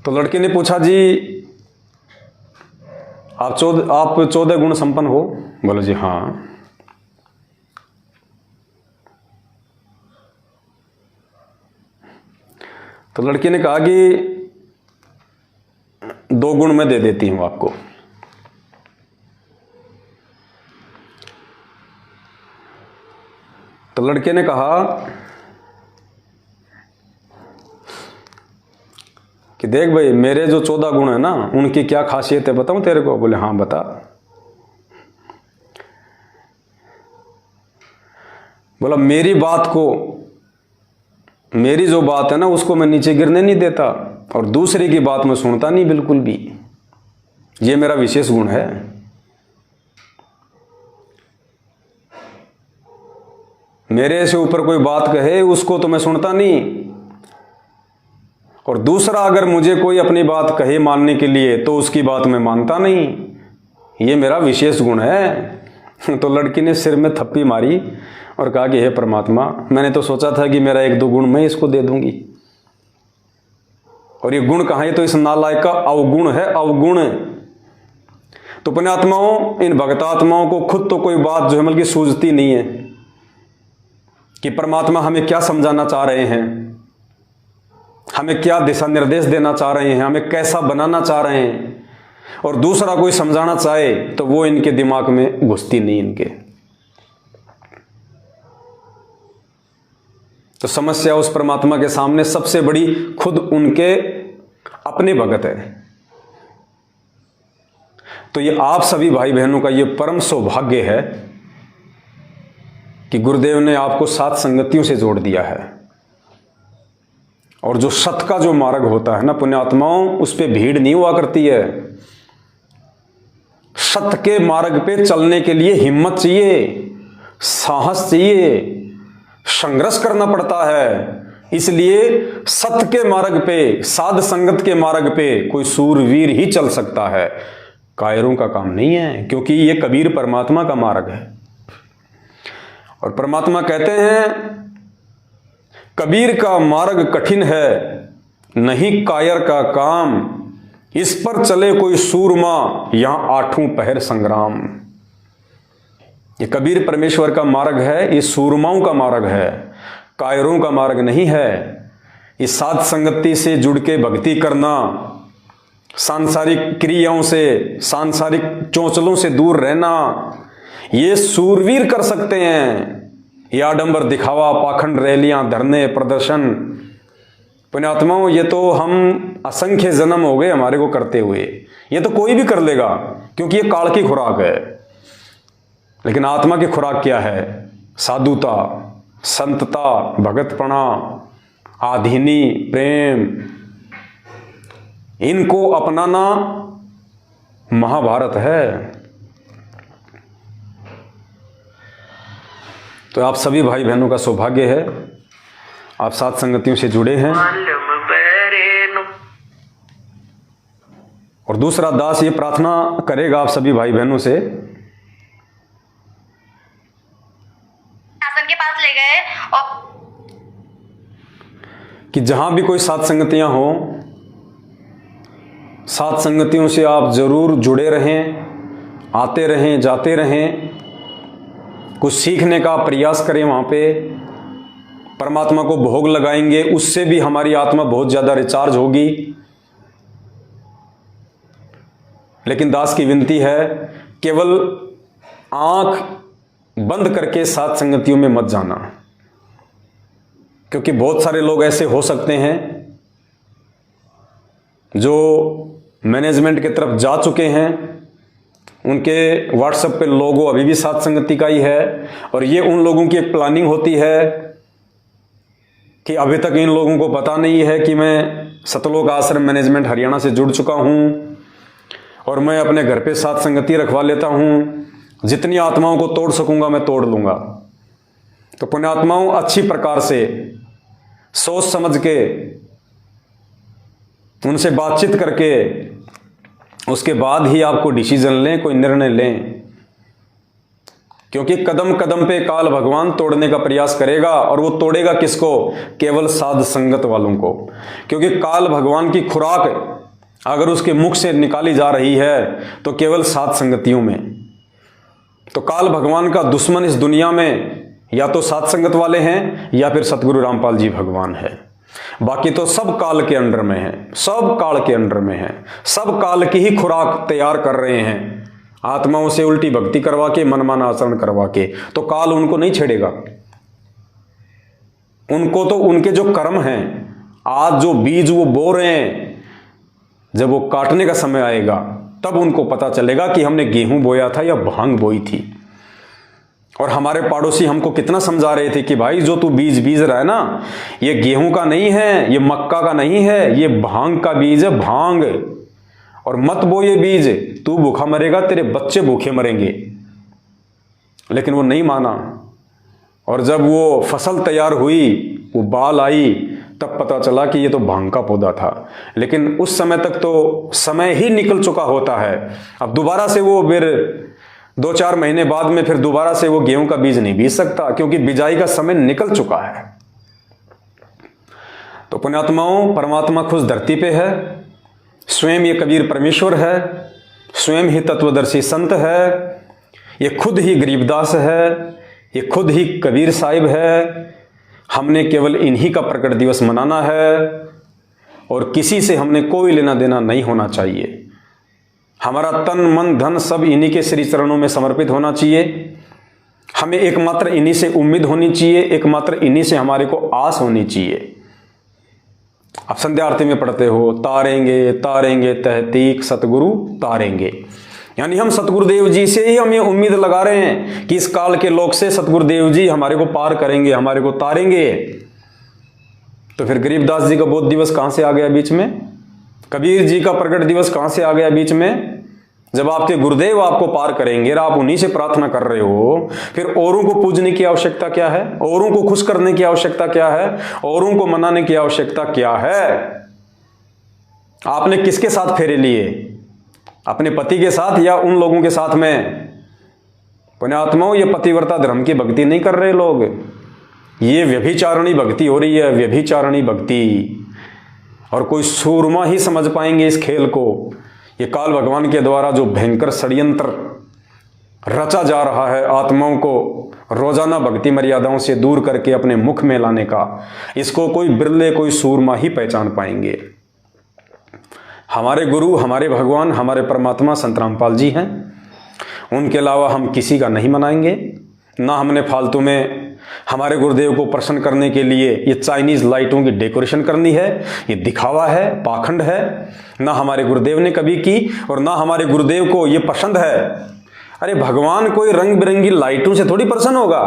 तो लड़के ने पूछा जी आप 14 गुण संपन्न हो? बोले जी हाँ। तो लड़की ने कहा कि 2 गुण मैं दे देती हूं आपको। तो लड़के ने कहा कि देख भाई मेरे जो 14 गुण है ना उनकी क्या खासियत है बताऊं तेरे को? बोले हाँ बता। बोला मेरी बात को, मेरी जो बात है ना उसको मैं नीचे गिरने नहीं देता और दूसरे की बात मैं सुनता नहीं बिल्कुल भी, ये मेरा विशेष गुण है। मेरे से ऊपर कोई बात कहे उसको तो मैं सुनता नहीं, और दूसरा अगर मुझे कोई अपनी बात कहे मानने के लिए तो उसकी बात मैं मानता नहीं, ये मेरा विशेष गुण है। तो लड़की ने सिर में थप्पी मारी और कहा कि हे परमात्मा, मैंने तो सोचा था कि मेरा 1-2 गुण मैं इसको दे दूंगी, और ये गुण कहाँ है? तो इस नालायक का अवगुण है, अवगुण। तो पुण्यात्माओं, इन भक्तात्माओं को खुद तो कोई बात जो है बल्कि सूझती नहीं है कि परमात्मा हमें क्या समझाना चाह रहे हैं, हमें क्या दिशा निर्देश देना चाह रहे हैं, हमें कैसा बनाना चाह रहे हैं, और दूसरा कोई समझाना चाहे तो वो इनके दिमाग में घुसती नहीं इनके। तो समस्या उस परमात्मा के सामने सबसे बड़ी खुद उनके अपने भगत है। तो ये आप सभी भाई बहनों का ये परम सौभाग्य है कि गुरुदेव ने आपको 7 संगतियों से जोड़ दिया है, और जो सत का जो मार्ग होता है ना पुण्यात्माओं, उस पे भीड़ नहीं हुआ करती है। सत्य के मार्ग पे चलने के लिए हिम्मत चाहिए, साहस चाहिए, संघर्ष करना पड़ता है। इसलिए सत्य के मार्ग पे, साध संगत के मार्ग पे कोई सूरवीर ही चल सकता है, कायरों का काम नहीं है, क्योंकि ये कबीर परमात्मा का मार्ग है। और परमात्मा कहते हैं कबीर का मार्ग कठिन है, नहीं कायर का काम, इस पर चले कोई सूरमा, यहां 8 पहर संग्राम। ये कबीर परमेश्वर का मार्ग है, ये सूरमाओं का मार्ग है, कायरों का मार्ग नहीं है। ये साध संगति से जुड़ के भक्ति करना, सांसारिक क्रियाओं से, सांसारिक चौंचलों से दूर रहना, ये सूरवीर कर सकते हैं। ये आडंबर दिखावा, पाखंड रैलियां, धरने, प्रदर्शन, पुण्यात्माओं, ये तो हम असंख्य जन्म हो गए हमारे को करते हुए, ये तो कोई भी कर लेगा, क्योंकि ये काल की खुराक है। लेकिन आत्मा की खुराक क्या है? साधुता, संतता, भगतपना, आधीनी, प्रेम, इनको अपनाना महाभारत है। तो आप सभी भाई बहनों का सौभाग्य है, आप साथ संगतियों से जुड़े हैं। और दूसरा दास ये प्रार्थना करेगा आप सभी भाई बहनों से, आसन के पास ले गए और कि जहां भी कोई साथ संगतियां हो, साथ संगतियों से आप जरूर जुड़े रहें, आते रहें, जाते रहें, कुछ सीखने का प्रयास करें। वहां पे परमात्मा को भोग लगाएंगे, उससे भी हमारी आत्मा बहुत ज्यादा रिचार्ज होगी। लेकिन दास की विनती है, केवल आंख बंद करके साथ संगतियों में मत जाना, क्योंकि बहुत सारे लोग ऐसे हो सकते हैं जो मैनेजमेंट की तरफ जा चुके हैं, उनके व्हाट्सएप पे लोगो अभी भी साथ संगति का ही है, और ये उन लोगों की एक प्लानिंग होती है कि अभी तक इन लोगों को पता नहीं है कि मैं सतलोक आश्रम मैनेजमेंट हरियाणा से जुड़ चुका हूँ और मैं अपने घर पे साथ संगति रखवा लेता हूँ, जितनी आत्माओं को तोड़ सकूंगा मैं तोड़ लूंगा। तो पुण्यात्माओं, अच्छी प्रकार से सोच समझ के उनसे बातचीत करके उसके बाद ही आपको डिसीजन लें, कोई निर्णय लें, क्योंकि कदम कदम पे काल भगवान तोड़ने का प्रयास करेगा। और वो तोड़ेगा किसको? केवल साध संगत वालों को। क्योंकि काल भगवान की खुराक अगर उसके मुख से निकाली जा रही है तो केवल साध संगतियों में। तो काल भगवान का दुश्मन इस दुनिया में या तो साध संगत वाले हैं या फिर सतगुरु रामपाल जी भगवान है। बाकी तो सब काल के अंडर में है, सब काल के अंडर में है, सब काल की ही खुराक तैयार कर रहे हैं, आत्माओं से उल्टी भक्ति करवा के, मनमाना आचरण करवा के। तो काल उनको नहीं छेड़ेगा। उनको तो उनके जो कर्म हैं, आज जो बीज वो बो रहे हैं, जब वो काटने का समय आएगा तब उनको पता चलेगा कि हमने गेहूं बोया था या भांग बोई थी। और हमारे पड़ोसी हमको कितना समझा रहे थे कि भाई जो तू बीज रहा है ना, ये गेहूं का नहीं है, ये मक्का का नहीं है, ये भांग का बीज है, भांग। और मत बो ये बीज, तू भूखा मरेगा, तेरे बच्चे भूखे मरेंगे। लेकिन वो नहीं माना। और जब वो फसल तैयार हुई, वो बाल आई, तब पता चला कि ये तो भांग का पौधा था। लेकिन उस समय तक तो समय ही निकल चुका होता है। अब दोबारा से वो फिर 2-4 महीने बाद में फिर दोबारा से वो गेहूं का बीज नहीं बीज सकता, क्योंकि बिजाई का समय निकल चुका है। तो पुण्यात्माओं, परमात्मा खुद धरती पे है, स्वयं ये कबीर परमेश्वर है, स्वयं ही तत्वदर्शी संत है, ये खुद ही गरीबदास है, ये खुद ही कबीर साहिब है। हमने केवल इन्हीं का प्रकट दिवस मनाना है और किसी से हमने कोई लेना देना नहीं होना चाहिए। हमारा तन मन धन सब इन्हीं के श्री चरणों में समर्पित होना चाहिए। हमें एकमात्र इन्हीं से उम्मीद होनी चाहिए, एकमात्र इन्हीं से हमारे को आस होनी चाहिए। आप संध्या आरती में पढ़ते हो, तारेंगे तारेंगे तहतीक सतगुरु तारेंगे। यानी हम सतगुरुदेव जी से ही हम ये उम्मीद लगा रहे हैं कि इस काल के लोक से सतगुरुदेव जी हमारे को पार करेंगे, हमारे को तारेंगे। तो फिर गरीबदास जी का बोध दिवस कहां से आ गया बीच में? कबीर जी का प्रकट दिवस कहां से आ गया बीच में? जब आपके गुरुदेव आपको पार करेंगे और आप उन्हीं से प्रार्थना कर रहे हो, फिर औरों को पूजने की आवश्यकता क्या है? औरों को खुश करने की आवश्यकता क्या है? औरों को मनाने की आवश्यकता क्या है? आपने किसके साथ फेरे लिए? अपने पति के साथ या उन लोगों के साथ में? पुण्यात्माओं, ये पतिव्रता धर्म की भक्ति नहीं कर रहे लोग, ये व्यभिचारणी भक्ति हो रही है, व्यभिचारणी भक्ति। और कोई सूरमा ही समझ पाएंगे इस खेल को। ये काल भगवान के द्वारा जो भयंकर षड्यंत्र रचा जा रहा है आत्माओं को रोजाना भक्ति मर्यादाओं से दूर करके अपने मुख में लाने का, इसको कोई बिरले, कोई सूरमा ही पहचान पाएंगे। हमारे गुरु, हमारे भगवान, हमारे परमात्मा संत रामपाल जी हैं। उनके अलावा हम किसी का नहीं मनाएंगे। ना हमने फालतू में हमारे गुरुदेव को प्रसन्न करने के लिए ये चाइनीज लाइटों की डेकोरेशन करनी है, ये दिखावा है, पाखंड है। ना हमारे गुरुदेव ने कभी की और ना हमारे गुरुदेव को ये पसंद है। अरे भगवान कोई रंग बिरंगी लाइटों से थोड़ी प्रसन्न होगा।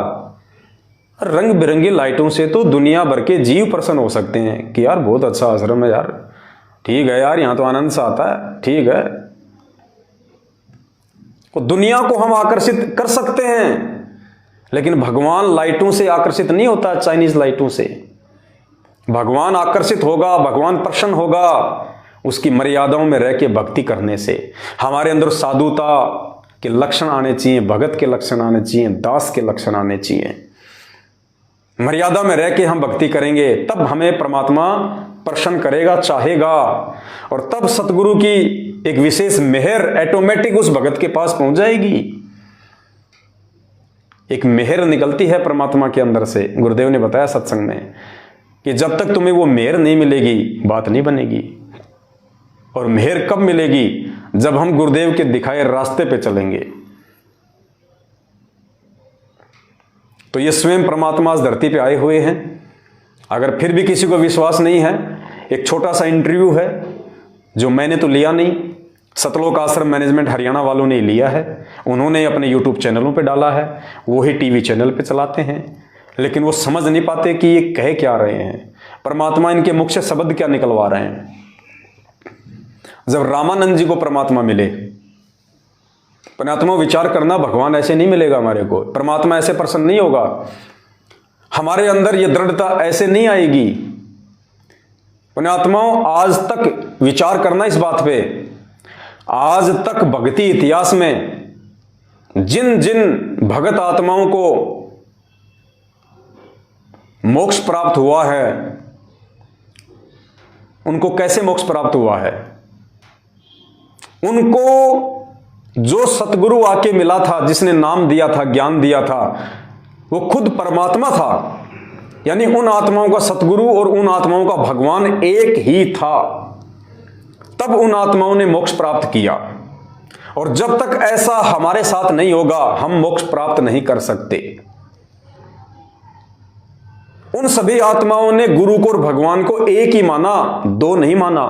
रंग बिरंगी लाइटों से तो दुनिया भर के जीव प्रसन्न हो सकते हैं कि यार बहुत अच्छा आश्रम है यार, ठीक है यार, यहां तो आनंद सा आता है, ठीक है। तो दुनिया को हम आकर्षित कर सकते हैं, लेकिन भगवान लाइटों से आकर्षित नहीं होता, चाइनीज लाइटों से। भगवान आकर्षित होगा, भगवान प्रसन्न होगा उसकी मर्यादाओं में रह के भक्ति करने से। हमारे अंदर साधुता के लक्षण आने चाहिए, भगत के लक्षण आने चाहिए, दास के लक्षण आने चाहिए। मर्यादा में रह के हम भक्ति करेंगे, तब हमें परमात्मा प्रसन्न करेगा, चाहेगा। और तब सतगुरु की एक विशेष मेहर ऑटोमेटिक उस भगत के पास पहुंच जाएगी। एक मेहर निकलती है परमात्मा के अंदर से। गुरुदेव ने बताया सत्संग में कि जब तक तुम्हें वो मेहर नहीं मिलेगी, बात नहीं बनेगी। और मेहर कब मिलेगी? जब हम गुरुदेव के दिखाए रास्ते पे चलेंगे। तो ये स्वयं परमात्मा इस धरती पे आए हुए हैं। अगर फिर भी किसी को विश्वास नहीं है, एक छोटा सा इंटरव्यू है जो मैंने तो लिया नहीं, सतलोक आश्रम मैनेजमेंट हरियाणा वालों ने लिया है। उन्होंने अपने यूट्यूब चैनलों पे डाला है, वो ही टीवी चैनल पे चलाते हैं, लेकिन वो समझ नहीं पाते कि ये कह क्या रहे हैं। परमात्मा इनके मुख से शब्द क्या निकलवा रहे हैं। जब रामानंद जी को परमात्मा मिले, परमात्मा विचार करना, भगवान ऐसे नहीं मिलेगा हमारे को, परमात्मा ऐसे प्रसन्न नहीं होगा, हमारे अंदर ये दृढ़ता ऐसे नहीं आएगी। पुण्यात्माओं, आज तक विचार करना इस बात पे, आज तक भक्ति इतिहास में जिन जिन भगत आत्माओं को मोक्ष प्राप्त हुआ है, उनको कैसे मोक्ष प्राप्त हुआ है? उनको जो सतगुरु आके मिला था, जिसने नाम दिया था, ज्ञान दिया था, वो खुद परमात्मा था। यानी उन आत्माओं का सतगुरु और उन आत्माओं का भगवान एक ही था। तब उन आत्माओं ने मोक्ष प्राप्त किया। और जब तक ऐसा हमारे साथ नहीं होगा, हम मोक्ष प्राप्त नहीं कर सकते। उन सभी आत्माओं ने गुरु को और भगवान को एक ही माना, दो नहीं माना।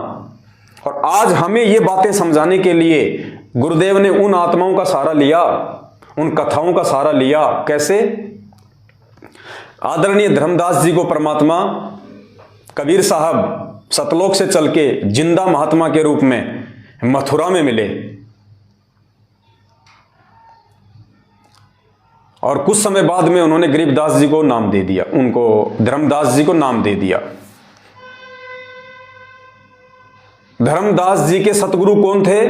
और आज हमें ये बातें समझाने के लिए गुरुदेव ने उन आत्माओं का सहारा लिया, उन कथाओं का सहारा लिया। कैसे? आदरणीय धर्मदास जी को परमात्मा कबीर साहब सतलोक से चल के जिंदा महात्मा के रूप में मथुरा में मिले, और कुछ समय बाद में उन्होंने गरीबदास जी को नाम दे दिया, उनको धर्मदास जी को नाम दे दिया। धर्मदास जी के सतगुरु कौन थे?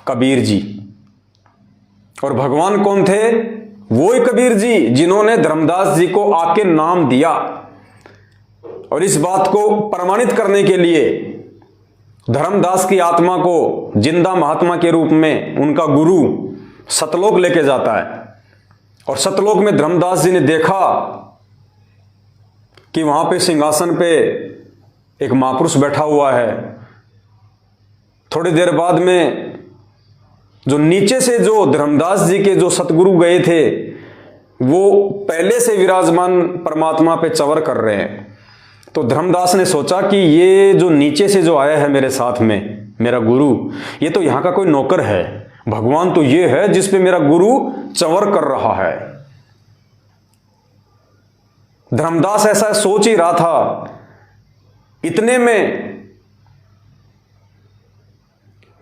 कबीर जी। और भगवान कौन थे? वो ही कबीर जी, जिन्होंने धर्मदास जी को आके नाम दिया। और इस बात को प्रमाणित करने के लिए धर्मदास की आत्मा को जिंदा महात्मा के रूप में उनका गुरु सतलोक लेके जाता है। और सतलोक में धर्मदास जी ने देखा कि वहां पे सिंहासन पे एक महापुरुष बैठा हुआ है। थोड़ी देर बाद में जो नीचे से जो धर्मदास जी के जो सतगुरु गए थे, वो पहले से विराजमान परमात्मा पे चवर कर रहे हैं। तो धर्मदास ने सोचा कि ये जो नीचे से जो आया है मेरे साथ में, मेरा गुरु, ये तो यहाँ का कोई नौकर है, भगवान तो ये है जिस पे मेरा गुरु चवर कर रहा है। धर्मदास ऐसा सोच ही रहा था। इतने में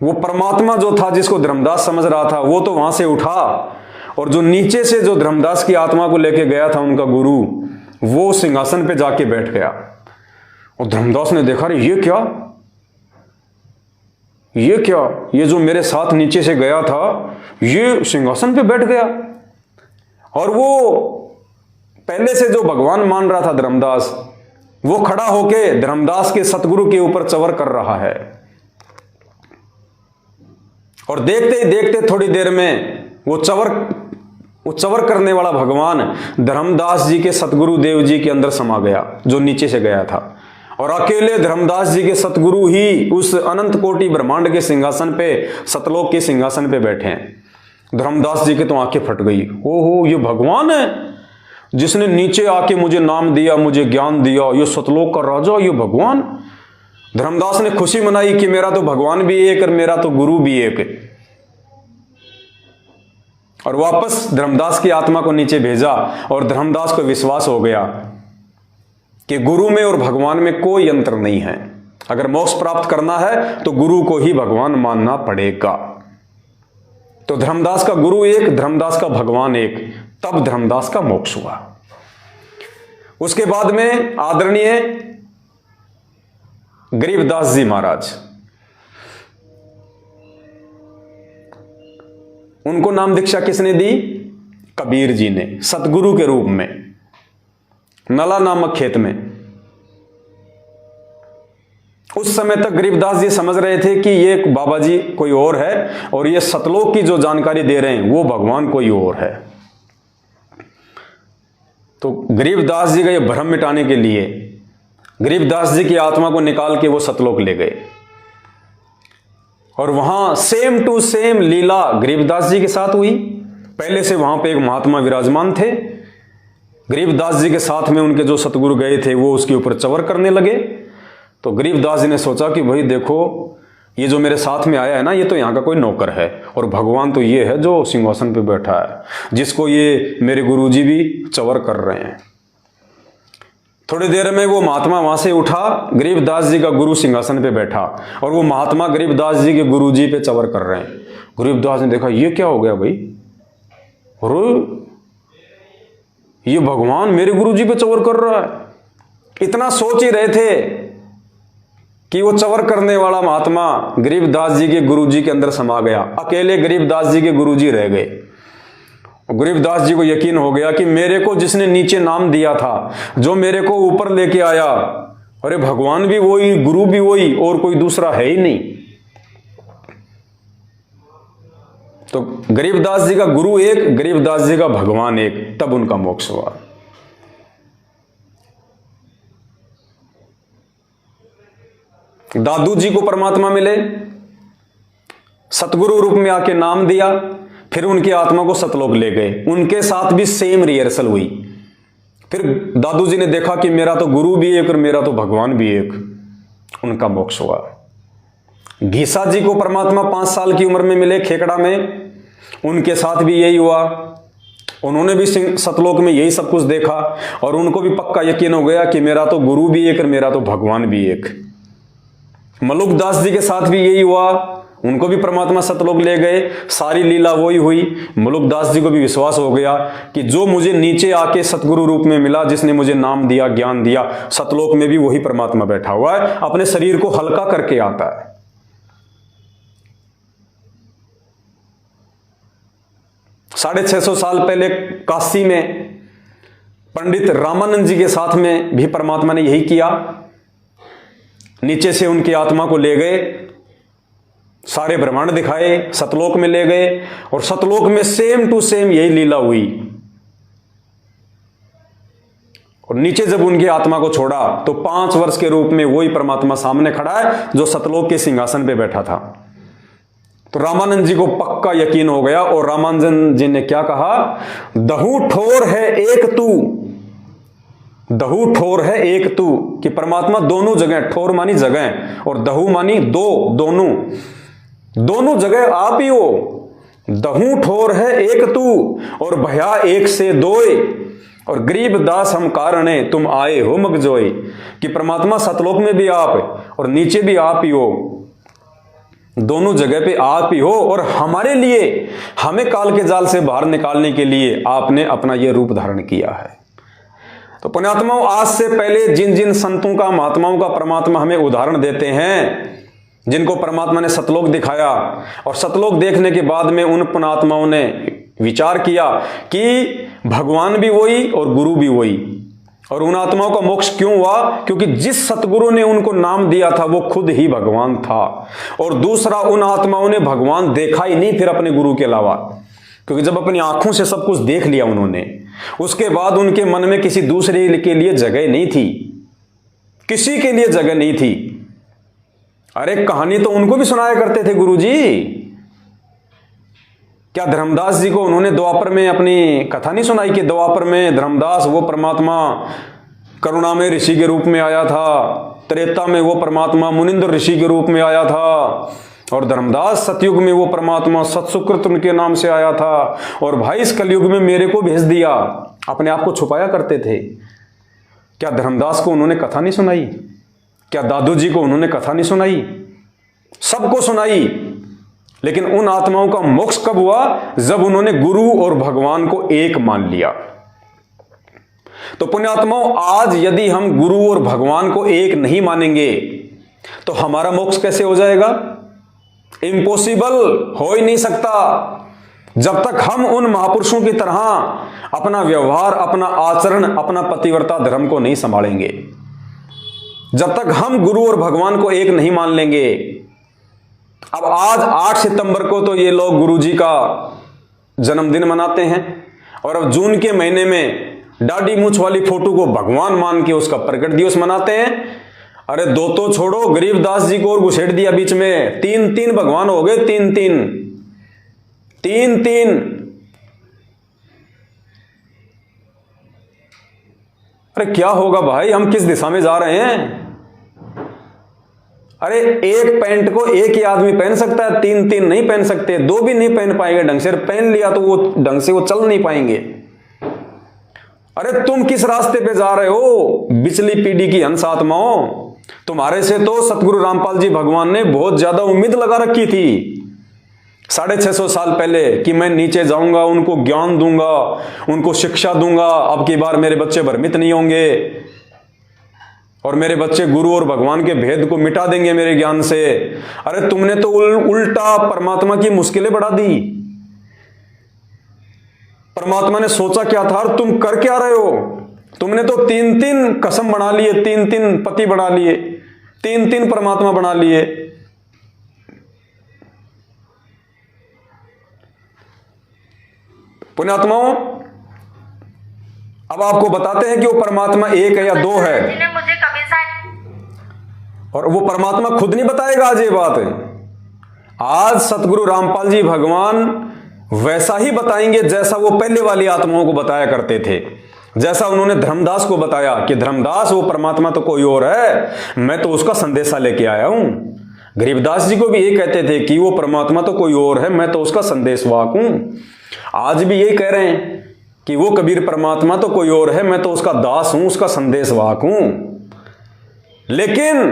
वो परमात्मा जो था, जिसको धर्मदास समझ रहा था, वो तो वहां से उठा, और जो नीचे से जो धर्मदास की आत्मा को लेके गया था उनका गुरु, वो सिंहासन पे जाके बैठ गया। और धर्मदास ने देखा, रे ये क्या, ये जो मेरे साथ नीचे से गया था, ये सिंहासन पे बैठ गया। और वो पहले से जो भगवान मान रहा था धर्मदास, वो खड़ा होके धर्मदास के सतगुरु के ऊपर चवर कर रहा है। और देखते ही देखते थोड़ी देर में वो चवर करने वाला भगवान धर्मदास जी के सतगुरु देव जी के अंदर समा गया, जो नीचे से गया था। और अकेले धर्मदास जी के सतगुरु ही उस अनंत कोटि ब्रह्मांड के सिंहासन पे, सतलोक के सिंहासन पे बैठे हैं। धर्मदास जी के तो आंखें फट गई। ओहो, ये भगवान है जिसने नीचे आके मुझे नाम दिया, मुझे ज्ञान दिया, ये सतलोक का राजा, ये भगवान। धर्मदास ने खुशी मनाई कि मेरा तो भगवान भी एक और मेरा तो गुरु भी एक। और वापस धर्मदास की आत्मा को नीचे भेजा। और धर्मदास को विश्वास हो गया कि गुरु में और भगवान में कोई अंतर नहीं है। अगर मोक्ष प्राप्त करना है तो गुरु को ही भगवान मानना पड़ेगा। तो धर्मदास का गुरु एक, धर्मदास का भगवान एक। तब धर्मदास का मोक्ष हुआ। उसके बाद में आदरणीय गरीबदास जी महाराज, उनको नाम दीक्षा किसने दी? कबीर जी ने, सतगुरु के रूप में, नला नामक खेत में। उस समय तक गरीबदास जी समझ रहे थे कि ये बाबा जी कोई और है, और ये सतलोक की जो जानकारी दे रहे हैं वो भगवान कोई और है। तो गरीबदास जी का ये भ्रम मिटाने के लिए गरीबदास जी की आत्मा को निकाल के वो सतलोक ले गए। और वहां सेम टू सेम लीला गरीबदास जी के साथ हुई। पहले से वहां पे एक महात्मा विराजमान थे, गरीबदास जी के साथ में उनके जो सतगुरु गए थे वो उसके ऊपर चवर करने लगे। तो गरीबदास जी ने सोचा कि भाई देखो, ये जो मेरे साथ में आया है ना, ये तो यहाँ का कोई नौकर है, और भगवान तो ये है जो सिंहासन पे बैठा है, जिसको ये मेरे गुरुजी भी चवर कर रहे हैं। थोड़ी देर में वो महात्मा वहां से उठा, गरीबदास जी का गुरु सिंहासन पे बैठा और वो महात्मा गरीबदास जी के गुरु जी पे चवर कर रहे हैं। गरीबदास ने देखा ये क्या हो गया भाई, और ये भगवान मेरे गुरु जी पे चवर कर रहा है। इतना सोच ही रहे थे कि वो चवर करने वाला महात्मा गरीबदास जी के गुरु जी के अंदर समा गया। अकेले गरीबदास जी के गुरु जी रह गए। गरीबदास जी को यकीन हो गया कि मेरे को जिसने नीचे नाम दिया था, जो मेरे को ऊपर लेके आया, अरे भगवान भी वही, गुरु भी वही, और कोई दूसरा है ही नहीं। तो गरीबदास जी का गुरु एक, गरीबदास जी का भगवान एक, तब उनका मोक्ष हुआ। दादू जी को परमात्मा मिले, सतगुरु रूप में आके नाम दिया, फिर उनकी आत्मा को सतलोक ले गए। उनके साथ भी सेम रिहर्सल हुई। फिर दादू जी ने देखा कि मेरा तो गुरु भी एक और मेरा तो भगवान भी एक, उनका मोक्ष हुआ। घीसा जी को परमात्मा 5 साल की उम्र में मिले खेकड़ा में, उनके साथ भी यही हुआ। उन्होंने भी सतलोक में यही सब कुछ देखा और उनको भी पक्का यकीन हो गया कि मेरा तो गुरु भी एक और मेरा तो भगवान भी एक। मलुकदास जी के साथ भी यही हुआ, उनको भी परमात्मा सतलोक ले गए, सारी लीला वही हुई। मलुकदास जी को भी विश्वास हो गया कि जो मुझे नीचे आके सतगुरु रूप में मिला, जिसने मुझे नाम दिया, ज्ञान दिया, सतलोक में भी वही परमात्मा बैठा हुआ है, अपने शरीर को हल्का करके आता है। 650 साल पहले काशी में पंडित रामानंद जी के साथ में भी परमात्मा ने यही किया। नीचे से उनकी आत्मा को ले गए, सारे ब्रह्मांड दिखाए, सतलोक में ले गए और सतलोक में सेम टू सेम यही लीला हुई। और नीचे जब उनकी आत्मा को छोड़ा तो 5 वर्ष के रूप में वही परमात्मा सामने खड़ा है जो सतलोक के सिंहासन पे बैठा था। तो रामानंद जी को पक्का यकीन हो गया और रामानंद जी ने क्या कहा, दहू ठोर है एक तू, दहू ठोर है एक तू, कि परमात्मा दोनों जगह, ठोर मानी जगह और दहू मानी दो, दोनों जगह आप ही हो। दहू ठोर है एक तू और भया एक से दोए, और गरीबदास हम कारणे तुम आए हो मगजोए, कि परमात्मा सतलोक में भी आप और नीचे भी आप ही हो, दोनों जगह पे आप ही हो। और हमारे लिए, हमें काल के जाल से बाहर निकालने के लिए आपने अपना यह रूप धारण किया है। तो पुण्यात्माओं, आज से पहले जिन जिन संतों का, महात्माओं का परमात्मा हमें उदाहरण देते हैं, जिनको परमात्मा ने सतलोक दिखाया, और सतलोक देखने के बाद में उन पुण्यात्माओं ने विचार किया कि भगवान भी वही और गुरु भी वही। और उन आत्माओं का मोक्ष क्यों हुआ? क्योंकि जिस सतगुरु ने उनको नाम दिया था वो खुद ही भगवान था। और दूसरा, उन आत्माओं ने भगवान देखा ही नहीं फिर अपने गुरु के अलावा, क्योंकि जब अपनी आंखों से सब कुछ देख लिया उन्होंने, उसके बाद उनके मन में किसी दूसरे के लिए जगह नहीं थी, किसी के लिए जगह नहीं थी। अरे कहानी तो उनको भी सुनाया करते थे गुरुजी। क्या धर्मदास जी को उन्होंने द्वापर में अपनी कथा नहीं सुनाई कि द्वापर में धर्मदास वो परमात्मा करुणा में ऋषि के रूप में आया था, त्रेता में वो परमात्मा मुनिंद्र ऋषि के रूप में आया था, और धर्मदास सतयुग में वो परमात्मा सत्सुकृत उनके नाम से आया था, और भाई इस कलयुग में मेरे को भेज दिया। अपने आप को छुपाया करते थे। क्या धर्मदास को उन्होंने कथा नहीं सुनाई? क्या दादू जी को उन्होंने कथा नहीं सुनाई? सबको सुनाई। लेकिन उन आत्माओं का मोक्ष कब हुआ? जब उन्होंने गुरु और भगवान को एक मान लिया। तो पुण्यात्माओं, आज यदि हम गुरु और भगवान को एक नहीं मानेंगे तो हमारा मोक्ष कैसे हो जाएगा? इम्पॉसिबल, हो ही नहीं सकता। जब तक हम उन महापुरुषों की तरह अपना व्यवहार, अपना आचरण, अपना पतिव्रता धर्म को नहीं संभालेंगे, जब तक हम गुरु और भगवान को एक नहीं मान लेंगे। अब आज 8 सितंबर को तो ये लोग गुरु जी का जन्मदिन मनाते हैं, और अब जून के महीने में दाढ़ी मूंछ वाली फोटो को भगवान मान के उसका प्रकट दिवस मनाते हैं। अरे दो तो छोड़ो, गरीबदास जी को और घुसेड़ दिया बीच में, 3 भगवान हो गए, 3। अरे क्या होगा भाई, हम किस दिशा में जा रहे हैं? अरे एक पैंट को एक ही आदमी पहन सकता है, 3 नहीं पहन सकते, 2 भी नहीं पहन पाएंगे ढंग से। पहन लिया तो वो ढंग से वो चल नहीं पाएंगे। अरे तुम किस रास्ते पे जा रहे हो बिचली पीढ़ी की हंस आत्माओं? तुम्हारे से तो सतगुरु रामपाल जी भगवान ने बहुत ज्यादा उम्मीद लगा रखी थी 650 साल पहले कि मैं नीचे जाऊंगा, उनको ज्ञान दूंगा, उनको शिक्षा दूंगा, अब की बार मेरे बच्चे भ्रमित नहीं होंगे और मेरे बच्चे गुरु और भगवान के भेद को मिटा देंगे मेरे ज्ञान से। अरे तुमने तो उल्टा परमात्मा की मुश्किलें बढ़ा दी। परमात्मा ने सोचा क्या था और तुम कर क्या रहे हो? तुमने तो 3-3 कसम बना लिए, 3-3 पति बना लिए, 3-3 परमात्मा बना लिए। पुण्यात्माओं, अब आपको बताते हैं कि वो परमात्मा एक है या दो है, मुझे कभी और वो परमात्मा खुद नहीं बताएगा। आज ये बात आज सतगुरु रामपाल जी भगवान वैसा ही बताएंगे जैसा वो पहले वाली आत्माओं को बताया करते थे। जैसा उन्होंने धर्मदास को बताया कि धर्मदास वो परमात्मा तो कोई और है, मैं तो उसका संदेशा लेके आया हूं। गरीबदास जी को भी ये कहते थे कि वो परमात्मा तो कोई और है, मैं तो उसका संदेशवाहक हूं। आज भी यही कह रहे हैं कि वो कबीर परमात्मा तो कोई और है, मैं तो उसका दास हूं, उसका संदेशवाहक हूं। लेकिन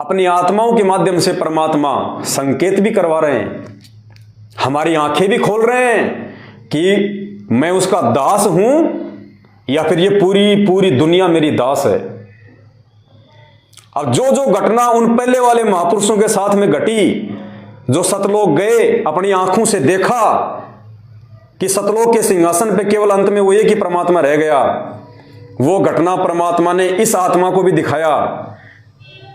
अपनी आत्माओं के माध्यम से परमात्मा संकेत भी करवा रहे हैं, हमारी आंखें भी खोल रहे हैं कि मैं उसका दास हूं या फिर ये पूरी दुनिया मेरी दास है। अब जो जो घटना उन पहले वाले महापुरुषों के साथ में घटी, जो सतलोक गए, अपनी आंखों से देखा कि सतलोक के सिंहासन पे केवल अंत में वो एक ही परमात्मा रह गया, वो घटना परमात्मा ने इस आत्मा को भी दिखाया।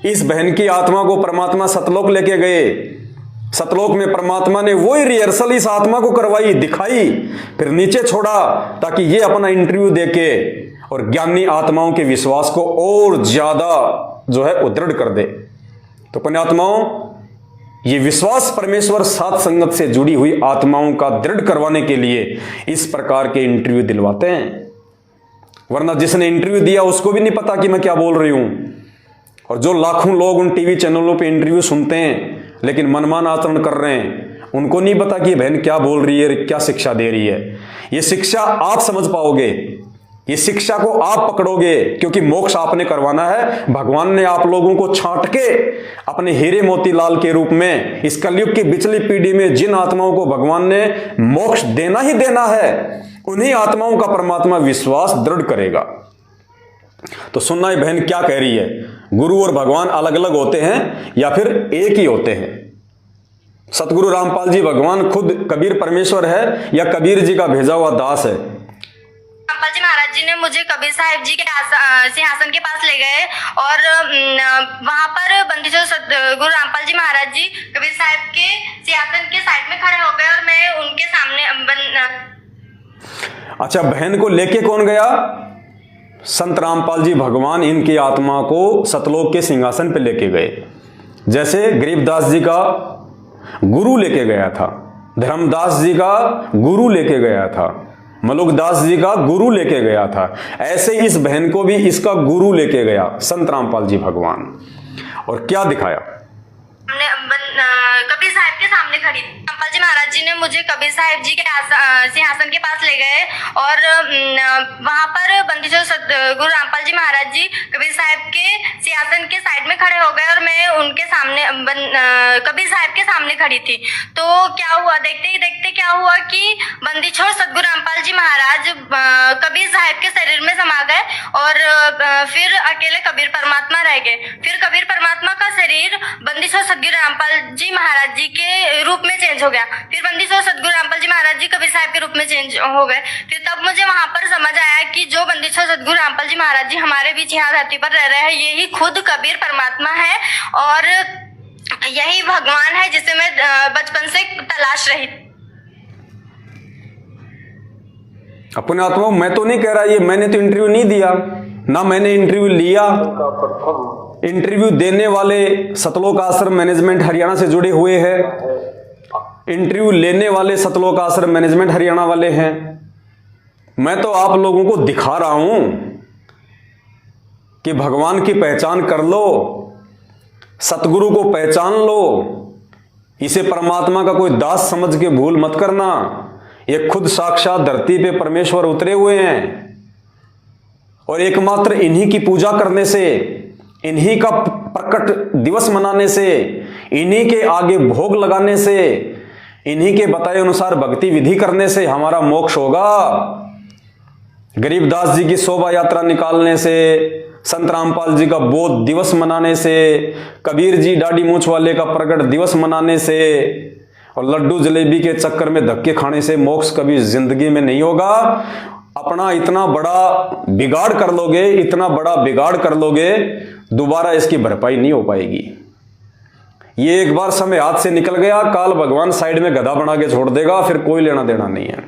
इस बहन की आत्मा को परमात्मा सतलोक लेके गए, सतलोक में परमात्मा ने वही रिहर्सल इस आत्मा को करवाई, दिखाई, फिर नीचे छोड़ा ताकि ये अपना इंटरव्यू देके और ज्ञानी आत्माओं के विश्वास को और ज्यादा जो है उदृढ़ कर दे। तो पुण्यात्माओं, ये विश्वास परमेश्वर साथ संगत से जुड़ी हुई आत्माओं का दृढ़ करवाने के लिए इस प्रकार के इंटरव्यू दिलवाते हैं। वरना जिसने इंटरव्यू दिया उसको भी नहीं पता कि मैं क्या बोल रही हूं। और जो लाखों लोग उन टीवी चैनलों पे इंटरव्यू सुनते हैं लेकिन मनमान आचरण कर रहे हैं, उनको नहीं पता कि बहन क्या बोल रही है, क्या शिक्षा दे रही है। ये शिक्षा आप समझ पाओगे, ये शिक्षा को आप पकड़ोगे, क्योंकि मोक्ष आपने करवाना है। भगवान ने आप लोगों को छांट के अपने हीरे मोतीलाल के रूप में इस कलयुग की बिचली पीढ़ी में जिन आत्माओं को भगवान ने मोक्ष देना ही देना है, उन्हीं आत्माओं का परमात्मा विश्वास दृढ़ करेगा। तो सुनना, ये बहन क्या कह रही है, गुरु और भगवान अलग अलग होते हैं या फिर एक ही होते हैं? सतगुरु रामपाल जी भगवान खुद कबीर परमेश्वर है या कबीर जी का भेजा हुआ दास है? रामपाल जी महाराज जी ने मुझे कबीर साहिब जी के सिंहासन के पास ले गए और वहां पर बंदी जो गुरु रामपाल जी महाराज जी कबीर साहिब के सिंहासन के साइड में खड़े हो गए और मैं उनके सामने। अच्छा, बहन को लेके कौन गया? संत रामपाल जी भगवान इनकी आत्मा को सतलोक के सिंहासन पे लेके गए। जैसे गरीबदास जी का गुरु लेके गया था, धर्मदास जी का गुरु लेके गया था, मलुकदास जी का गुरु लेके गया था, ऐसे इस बहन को भी इसका गुरु लेके गया संत रामपाल जी भगवान। और क्या दिखाया? कबीर साहिब के सामने खड़ी थी। रामपाल जी महाराज जी ने मुझे कबीर साहिब जी के सिंहासन के पास ले गए और वहां पर बंदी जो गुरु रामपाल जी महाराज जी कबीर साहिब के सिंहासन के साइड में खड़े हो गए और मैं उनके सामने कबीर साहिब के सामने खड़ी थी। तो क्या हुआ, देखते ही देखते क्या हुआ कि बंदी छोड़ सतगुरु रामपाल जी महाराज कबीर साहिब के शरीर में समा गए और फिर अकेले कबीर परमात्मा रह गए। फिर कबीर परमात्मा का शरीर बंदी छोड़ सतगुरु रामपाल जी महाराज जी के रूप में चेंज हो गया। फिर बंदी छोड़ सतगुरु रामपाल जी महाराज जी कबीर साहिब के रूप में चेंज हो गए। फिर तब मुझे वहां पर समझ आया कि जो बंदी छोड़ सतगुरु रामपाल जी महाराज जी हमारे बीच यहाँ धरती पर रह रहे हैं, यही खुद कबीर परमात्मा है और यही भगवान है जिसे मैं बचपन से तलाश रही। अपने आत्मा, मैं तो नहीं कह रहा ये, मैंने तो इंटरव्यू नहीं दिया, ना मैंने इंटरव्यू लिया। इंटरव्यू देने वाले सतलोक आश्रम मैनेजमेंट हरियाणा से जुड़े हुए हैं, इंटरव्यू लेने वाले सतलोक आश्रम मैनेजमेंट हरियाणा वाले हैं। मैं तो आप लोगों को दिखा रहा हूं कि भगवान की पहचान कर लो, सतगुरु को पहचान लो, इसे परमात्मा का कोई दास समझ के भूल मत करना। ये खुद साक्षात धरती पे परमेश्वर उतरे हुए हैं। और एकमात्र इन्हीं की पूजा करने से, इन्हीं का प्रकट दिवस मनाने से, इन्हीं के आगे भोग लगाने से, इन्हीं के बताए अनुसार भक्ति विधि करने से हमारा मोक्ष होगा। गरीबदास जी की शोभा यात्रा निकालने से, संत रामपाल जी का बोध दिवस मनाने से, कबीर जी दाढ़ी मूंछ वाले का प्रकट दिवस मनाने से और लड्डू जलेबी के चक्कर में धक्के खाने से मोक्ष कभी जिंदगी में नहीं होगा। अपना इतना बड़ा बिगाड़ कर लोगे, इतना बड़ा बिगाड़ कर लोगे, दोबारा इसकी भरपाई नहीं हो पाएगी। ये एक बार समय हाथ से निकल गया, काल भगवान साइड में गधा बना के छोड़ देगा, फिर कोई लेना देना नहीं है।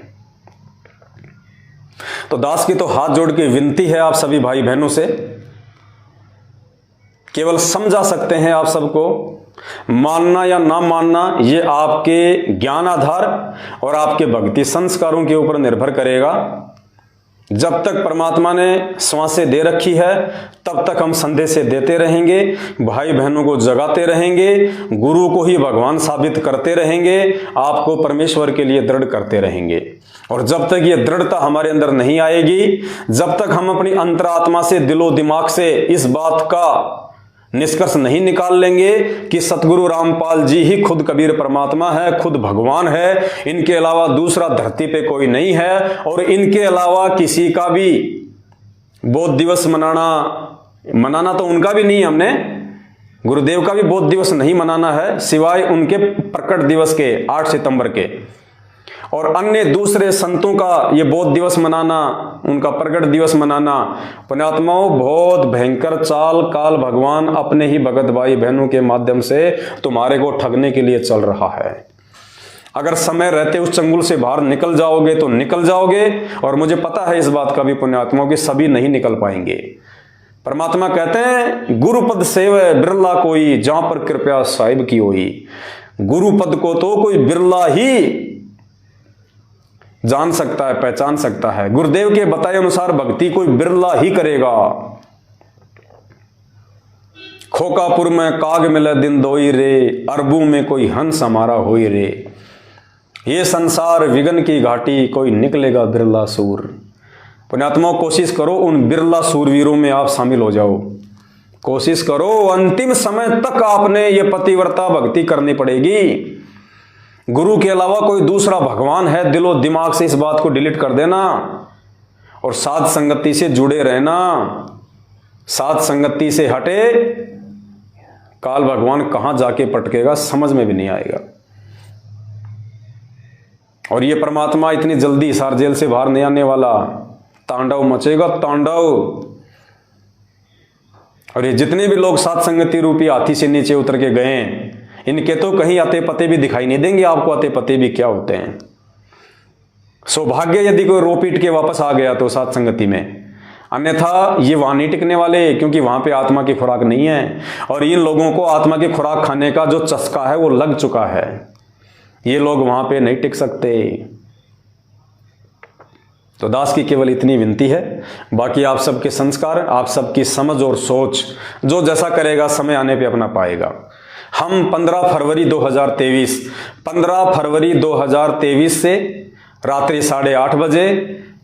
तो दास की तो हाथ जोड़ के विनती है आप सभी भाई बहनों से, केवल समझा सकते हैं आप सबको, मानना या ना मानना ये आपके ज्ञान आधार और आपके भक्ति संस्कारों के ऊपर निर्भर करेगा। जब तक परमात्मा ने श्वासें दे रखी है तब तक हम संदेशें देते रहेंगे, भाई बहनों को जगाते रहेंगे, गुरु को ही भगवान साबित करते रहेंगे, आपको परमेश्वर के लिए दृढ़ करते रहेंगे। और जब तक ये दृढ़ता हमारे अंदर नहीं आएगी, जब तक हम अपनी अंतरात्मा से, दिलो दिमाग से इस बात का निष्कर्ष नहीं निकाल लेंगे कि सतगुरु रामपाल जी ही खुद कबीर परमात्मा है, खुद भगवान है, इनके अलावा दूसरा धरती पे कोई नहीं है और इनके अलावा किसी का भी बोध दिवस मनाना तो उनका भी नहीं, हमने गुरुदेव का भी बोध दिवस नहीं मनाना है सिवाय उनके प्रकट दिवस के 8 सितंबर के, और अन्य दूसरे संतों का ये बोध दिवस मनाना, उनका प्रकट दिवस मनाना, पुण्यात्माओं बहुत भयंकर चाल काल भगवान अपने ही भगत भाई बहनों के माध्यम से तुम्हारे को ठगने के लिए चल रहा है। अगर समय रहते उस चंगुल से बाहर निकल जाओगे तो निकल जाओगे, और मुझे पता है इस बात का भी पुण्यात्माओं कि सभी नहीं निकल पाएंगे। परमात्मा कहते हैं गुरुपद सेवै बिरला कोई, जहां पर कृपया साहिब की होई। गुरुपद को तो कोई बिरला ही जान सकता है, पहचान सकता है। गुरुदेव के बताए अनुसार भक्ति कोई बिरला ही करेगा। खोकापुर में काग मिले दिन दोई रे, अरबू में कोई हंस हमारा होई रे। ये संसार विघन की घाटी, कोई निकलेगा बिरला सूर। पुण्यात्माओं कोशिश करो उन बिरला सूरवीरों में आप शामिल हो जाओ। कोशिश करो, अंतिम समय तक आपने ये पतिव्रता भक्ति करनी पड़ेगी। गुरु के अलावा कोई दूसरा भगवान है, दिलो दिमाग से इस बात को डिलीट कर देना और साध संगति से जुड़े रहना। साध संगति से हटे, काल भगवान कहां जाके पटकेगा समझ में भी नहीं आएगा। और ये परमात्मा इतनी जल्दी हिसार जेल से बाहर नहीं आने वाला, तांडव मचेगा तांडव। और ये जितने भी लोग साध संगति रूपी हाथी से नीचे उतर के गए, इनके तो कहीं अते पते भी दिखाई नहीं देंगे आपको, अते पते भी क्या होते हैं। सौभाग्य यदि कोई रो पीट के वापस आ गया तो साथ संगति में, अन्यथा ये वहां नहीं टिकने वाले, क्योंकि वहां पे आत्मा की खुराक नहीं है। और इन लोगों को आत्मा की खुराक खाने का जो चस्का है वो लग चुका है, ये लोग वहां पे नहीं टिक सकते। तो दास की केवल इतनी विनती है, बाकी आप सबके संस्कार, आप सबकी समझ और सोच, जो जैसा करेगा समय आने पे अपना पाएगा। हम 15 फरवरी 2023 से रात्रि 8:30 बजे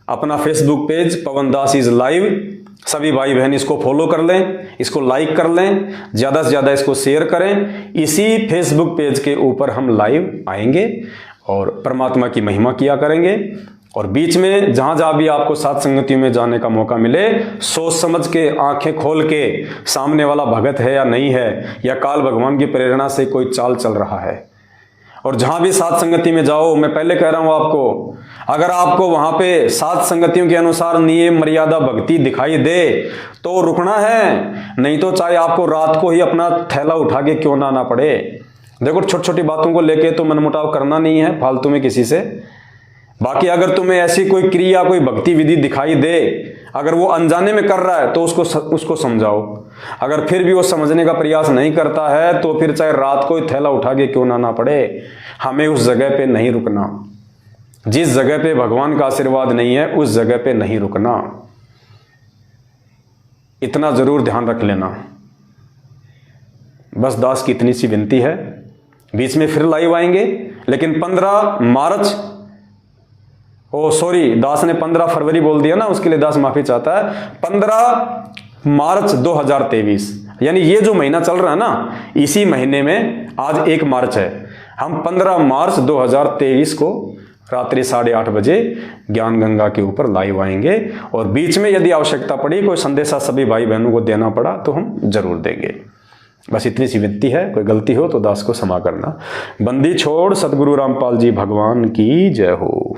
अपना Facebook page Pawan Das is live, सभी भाई बहन इसको फॉलो कर लें, इसको लाइक कर लें, ज़्यादा से ज़्यादा इसको शेयर करें। इसी फेसबुक पेज के ऊपर हम लाइव आएंगे और परमात्मा की महिमा किया करेंगे। और बीच में जहां जहां भी आपको साथ संगतियों में जाने का मौका मिले, सोच समझ के, आंखें खोल के, सामने वाला भगत है या नहीं है, या काल भगवान की प्रेरणा से कोई चाल चल रहा है। और जहां भी साथ संगति में जाओ, मैं पहले कह रहा हूं आपको, अगर आपको वहां पे साथ संगतियों के अनुसार नियम मर्यादा भक्ति दिखाई दे तो रुकना है, नहीं तो चाहे आपको रात को ही अपना थैला उठा के क्यों ना आना पड़े। देखो छोटी छोटी बातों को लेके तो मनमुटाव करना नहीं है फालतू में किसी से। बाकी अगर तुम्हें ऐसी कोई क्रिया, कोई भक्ति विधि दिखाई दे, अगर वो अनजाने में कर रहा है तो उसको समझाओ। अगर फिर भी वो समझने का प्रयास नहीं करता है तो फिर चाहे रात को ही थैला उठा के क्यों ना पड़े, हमें उस जगह पे नहीं रुकना। जिस जगह पे भगवान का आशीर्वाद नहीं है उस जगह पे नहीं रुकना, इतना जरूर ध्यान रख लेना। बस दास की इतनी सी विनती है। बीच में फिर लाइव आएंगे, लेकिन 15 मार्च ओ सॉरी, दास ने 15 फरवरी बोल दिया ना, उसके लिए दास माफी चाहता है। 15 मार्च 2023, यानी ये जो महीना चल रहा है ना, इसी महीने में आज 1 मार्च है, हम 15 मार्च 2023 को रात्रि 8:30 बजे ज्ञान गंगा के ऊपर लाइव आएंगे। और बीच में यदि आवश्यकता पड़ी, कोई संदेशा सभी भाई बहनों को देना पड़ा तो हम जरूर देंगे। बस इतनी सी विनती है, कोई गलती हो तो दास को क्षमा करना। बंदी छोड़ सतगुरु रामपाल जी भगवान की जय हो।